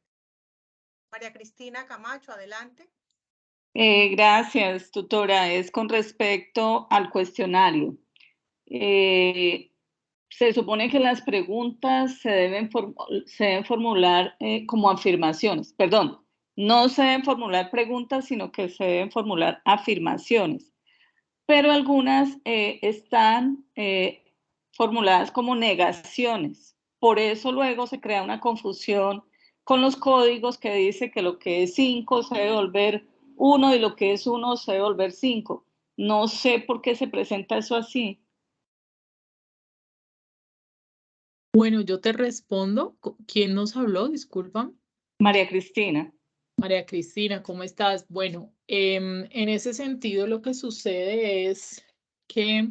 María Cristina Camacho, adelante. Gracias, tutora. Es con respecto al cuestionario. Se supone que las preguntas se deben formular como afirmaciones. Perdón, no se deben formular preguntas, sino que se deben formular afirmaciones. Pero algunas están formuladas como negaciones. Por eso luego se crea una confusión con los códigos que dice que lo que es 5 se debe volver 1 y lo que es 1 se debe volver 5. No sé por qué se presenta eso así. Bueno, yo te respondo. ¿Quién nos habló? Disculpa. María Cristina. María Cristina, ¿cómo estás? Bueno, en ese sentido lo que sucede es que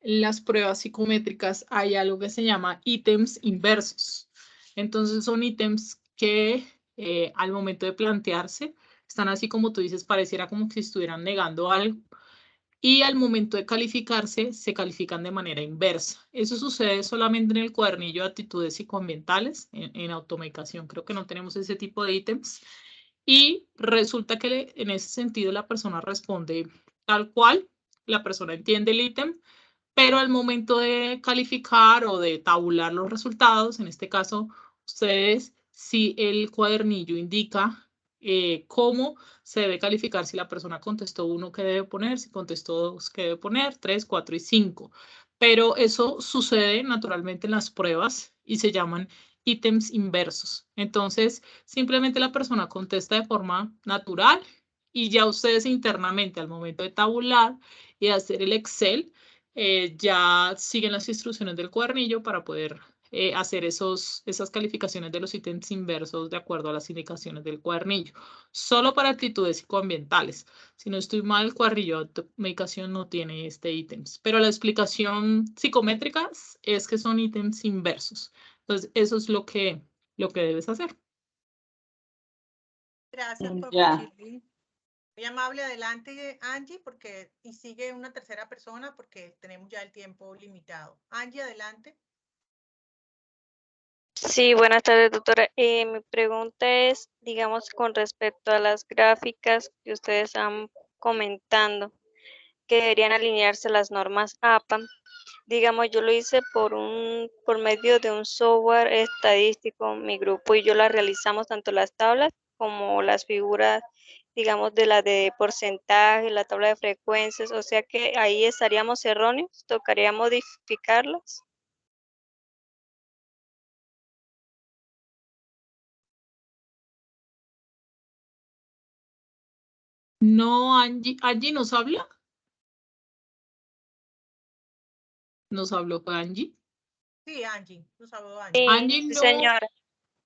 las pruebas psicométricas hay algo que se llama ítems inversos. Entonces son ítems que al momento de plantearse están así como tú dices, pareciera como que estuvieran negando algo. y al momento de calificarse, se califican de manera inversa. Eso sucede solamente en el cuadernillo de actitudes psicoambientales, en automedicación creo que no tenemos ese tipo de ítems, y resulta que en ese sentido la persona responde tal cual, la persona entiende el ítem, pero al momento de calificar o de tabular los resultados, en este caso, ustedes, si el cuadernillo indica cómo se debe calificar, si la persona contestó 1, ¿qué debe poner? Si contestó 2, ¿qué debe poner? 3, 4 y 5. Pero eso sucede naturalmente en las pruebas y se llaman ítems inversos. Entonces, simplemente la persona contesta de forma natural y ya ustedes internamente al momento de tabular y hacer el Excel, ya siguen las instrucciones del cuadernillo para poder hacer esas calificaciones de los ítems inversos de acuerdo a las indicaciones del cuadernillo. Solo para actitudes psicoambientales. Si no estoy mal, el cuadernillo de medicación no tiene este ítems, pero la explicación psicométrica es que son ítems inversos. Entonces, eso es lo que debes hacer. Gracias, profe Ya. Shirley. Muy amable, adelante Angie, y sigue una tercera persona porque tenemos ya el tiempo limitado. Angie, adelante. Sí, buenas tardes, doctora. Mi pregunta es, digamos, con respecto a las gráficas que ustedes están comentando, que deberían alinearse las normas APA. Digamos, yo lo hice por medio de un software estadístico. Mi grupo y yo la realizamos tanto las tablas como las figuras, digamos, de la de porcentaje, la tabla de frecuencias. O sea que ahí estaríamos erróneos, tocaría modificarlas. No, Angie nos habla. Nos habló fue Angie. Sí, Angie, nos habló Angie. Angie, Sí, no. señora.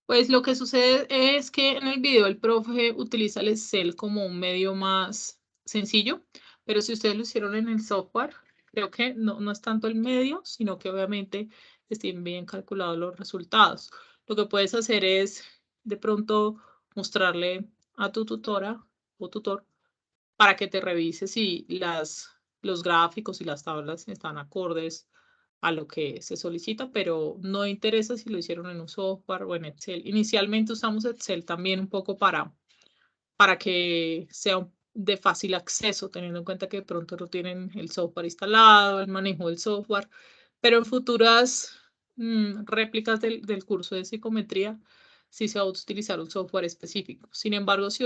Pues lo que sucede es que en el video el profe utiliza el Excel como un medio más sencillo, pero si ustedes lo hicieron en el software, creo que no es tanto el medio, sino que obviamente estén bien calculados los resultados. Lo que puedes hacer es de pronto mostrarle a tu tutora o tutor para que te revise si los gráficos y las tablas están acordes a lo que se solicita, pero no interesa si lo hicieron en un software o en Excel. Inicialmente usamos Excel también un poco para que sea de fácil acceso, teniendo en cuenta que de pronto no tienen el software instalado, el manejo del software, pero en futuras réplicas del curso de psicometría sí se va a utilizar un software específico. Sin embargo, si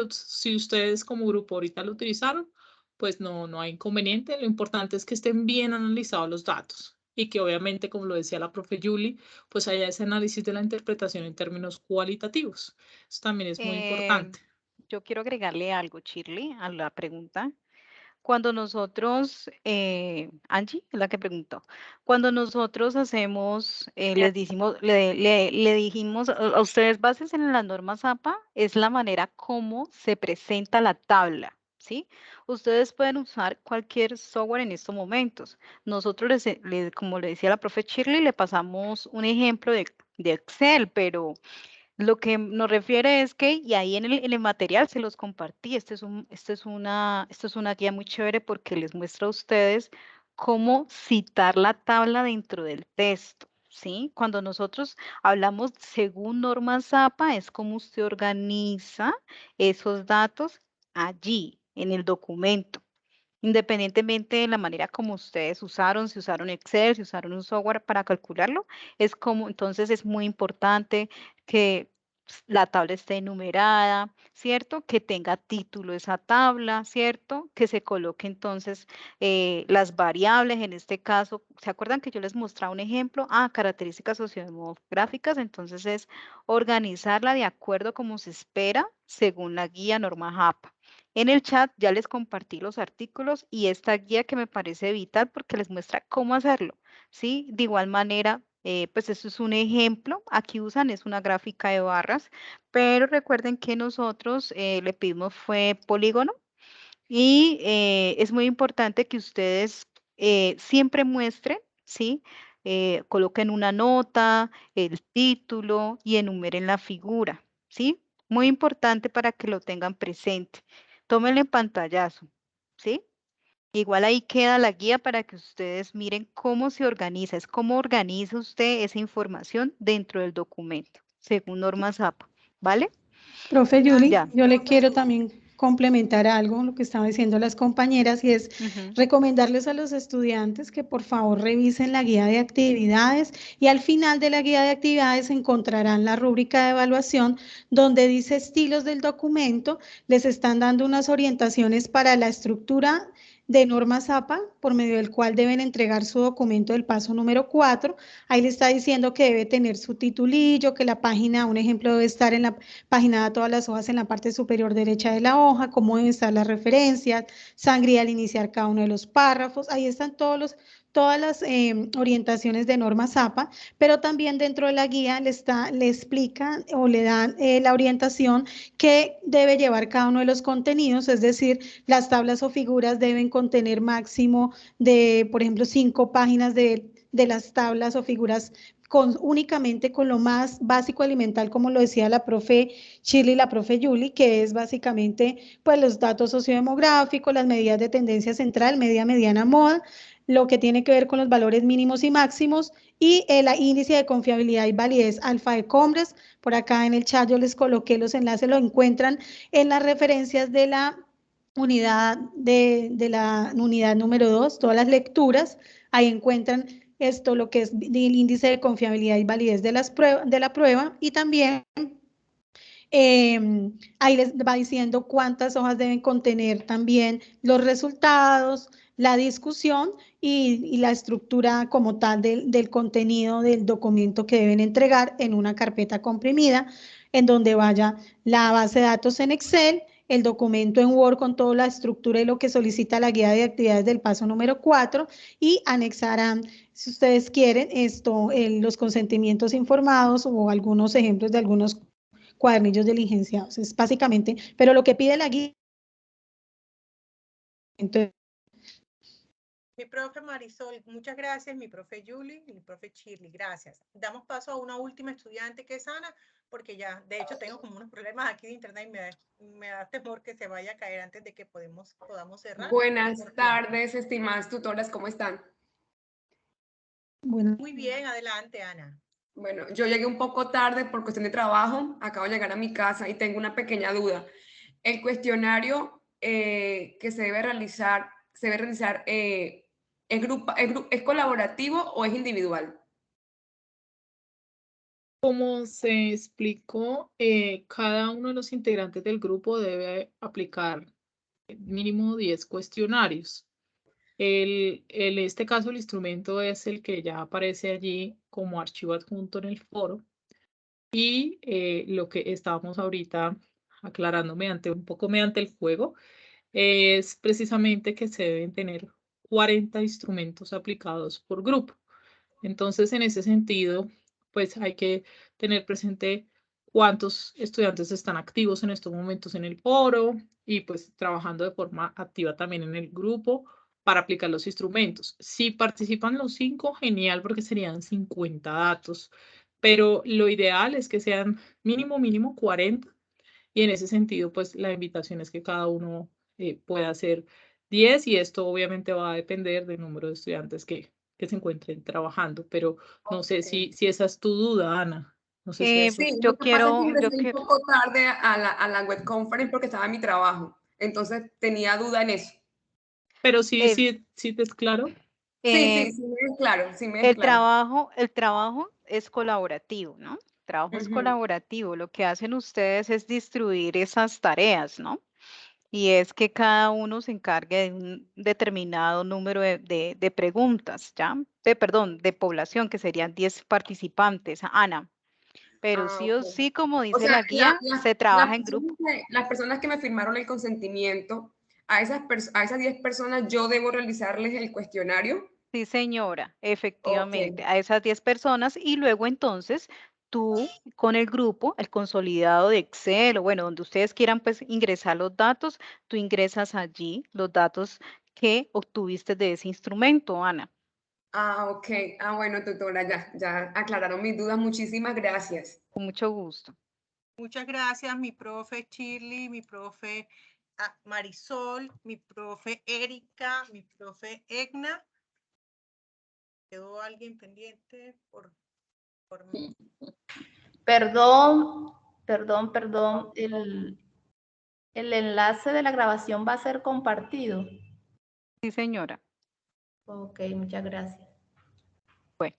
ustedes como grupo ahorita lo utilizaron, pues no hay inconveniente. Lo importante es que estén bien analizados los datos y que obviamente, como lo decía la profe Julie, pues haya ese análisis de la interpretación en términos cualitativos. Eso también es muy importante. Yo quiero agregarle algo, Shirley, a la pregunta. Cuando nosotros, Angie es la que preguntó, cuando nosotros hacemos, le dijimos a ustedes, bases en las normas APA, es la manera como se presenta la tabla, ¿sí? Ustedes pueden usar cualquier software en estos momentos. Nosotros, como le decía la profe Shirley, le pasamos un ejemplo de Excel, pero lo que nos refiere es que, y ahí en el material se los compartí, esto es una guía muy chévere porque les muestra a ustedes cómo citar la tabla dentro del texto, ¿sí? Cuando nosotros hablamos según normas APA, es como usted organiza esos datos allí, en el documento. Independientemente de la manera como ustedes usaron, si usaron Excel, si usaron un software para calcularlo, entonces es muy importante que la tabla esté enumerada, ¿cierto? Que tenga título esa tabla, ¿cierto? Que se coloque entonces las variables, en este caso, ¿se acuerdan que yo les mostraba un ejemplo? Características sociodemográficas, entonces es organizarla de acuerdo como se espera según la guía norma APA. En el chat ya les compartí los artículos y esta guía que me parece vital porque les muestra cómo hacerlo, ¿sí? De igual manera, pues esto es un ejemplo. Aquí usan, es una gráfica de barras, pero recuerden que nosotros le pedimos fue polígono y es muy importante que ustedes siempre muestren, ¿sí? Coloquen una nota, el título y enumeren la figura, ¿sí? Muy importante para que lo tengan presente. Tómenle pantallazo, ¿sí? Igual ahí queda la guía para que ustedes miren cómo se organiza, es cómo organiza usted esa información dentro del documento, según normas APA, ¿vale? Profe Yuli, Ya. yo le quiero también complementar algo, lo que estaban diciendo las compañeras, y es recomendarles a los estudiantes que por favor revisen la guía de actividades y al final de la guía de actividades encontrarán la rúbrica de evaluación donde dice estilos del documento, les están dando unas orientaciones para la estructura de normas APA, por medio del cual deben entregar su documento del paso número 4. Ahí le está diciendo que debe tener su titulillo, que la página, un ejemplo, debe estar en la página de todas las hojas en la parte superior derecha de la hoja, cómo deben estar las referencias, sangría al iniciar cada uno de los párrafos. Ahí están todas las orientaciones de normas APA, pero también dentro de la guía le explican o le dan la orientación que debe llevar cada uno de los contenidos, es decir, las tablas o figuras deben contener máximo de, por ejemplo, 5 páginas de las tablas o figuras únicamente con lo más básico elemental, como lo decía la profe Shirley y la profe Yuli, que es básicamente pues los datos sociodemográficos, las medidas de tendencia central, media, mediana, moda, lo que tiene que ver con los valores mínimos y máximos y el índice de confiabilidad y validez alfa de Combres. Por acá en el chat yo les coloqué los enlaces, lo encuentran en las referencias de la unidad de la unidad número 2, todas las lecturas, ahí encuentran esto, lo que es el índice de confiabilidad y validez de la prueba, y también ahí les va diciendo cuántas hojas deben contener también los resultados, la discusión y la estructura como tal del contenido del documento que deben entregar en una carpeta comprimida, en donde vaya la base de datos en Excel, el documento en Word con toda la estructura y lo que solicita la guía de actividades del paso número 4 y anexarán, si ustedes quieren, los consentimientos informados o algunos ejemplos de algunos cuadernillos diligenciados. Es básicamente, pero lo que pide la guía. Entonces, mi profe Marisol, muchas gracias, mi profe Julie y mi profe Shirley, gracias. Damos paso a una última estudiante que es Ana, porque ya, de hecho, tengo como unos problemas aquí de internet y me da temor que se vaya a caer antes de que podamos cerrar. Buenas tardes, estimadas tutoras, ¿cómo están? Bueno. Muy bien, adelante, Ana. Bueno, yo llegué un poco tarde por cuestión de trabajo, acabo de llegar a mi casa y tengo una pequeña duda. El cuestionario que se debe realizar, ¿es colaborativo o es individual? Como se explicó, cada uno de los integrantes del grupo debe aplicar mínimo 10 cuestionarios. En este caso, el instrumento es el que ya aparece allí como archivo adjunto en el foro. Y lo que estábamos ahorita aclarando un poco mediante el juego es precisamente que se deben tener 40 instrumentos aplicados por grupo. Entonces, en ese sentido, pues hay que tener presente cuántos estudiantes están activos en estos momentos en el foro y pues trabajando de forma activa también en el grupo para aplicar los instrumentos. Si participan los 5, genial, porque serían 50 datos, pero lo ideal es que sean mínimo 40, y en ese sentido, pues la invitación es que cada uno pueda hacer 10, y esto obviamente va a depender del número de estudiantes que se encuentren trabajando, pero no sé si esa es tu duda, Ana. No sé si Sí, lo que pasa es que ingresé un poco tarde a la web conference porque estaba en mi trabajo, entonces tenía duda en eso. Pero sí te es claro. Sí me es claro, El trabajo es colaborativo, ¿no? El trabajo es colaborativo. Lo que hacen ustedes es distribuir esas tareas, ¿no? Y es que cada uno se encargue de un determinado número de preguntas, ¿ya? De población, que serían 10 participantes, Ana. Pero sí o sí, como dice la guía, se trabaja en grupo. Las personas que me firmaron el consentimiento, a esas 10 personas yo debo realizarles el cuestionario. Sí, señora, efectivamente, a esas 10 personas, y luego entonces tú con el grupo, el consolidado de Excel, o bueno, donde ustedes quieran pues ingresar los datos, tú ingresas allí los datos que obtuviste de ese instrumento, Ana. Ok. Bueno, tutora, ya aclararon mis dudas. Muchísimas gracias. Con mucho gusto. Muchas gracias, mi profe Shirley, mi profe Marisol, mi profe Erika, mi profe Egna. ¿Quedó alguien pendiente por mí? Perdón. El enlace de la grabación va a ser compartido. Sí, señora. Ok, muchas gracias. Bueno.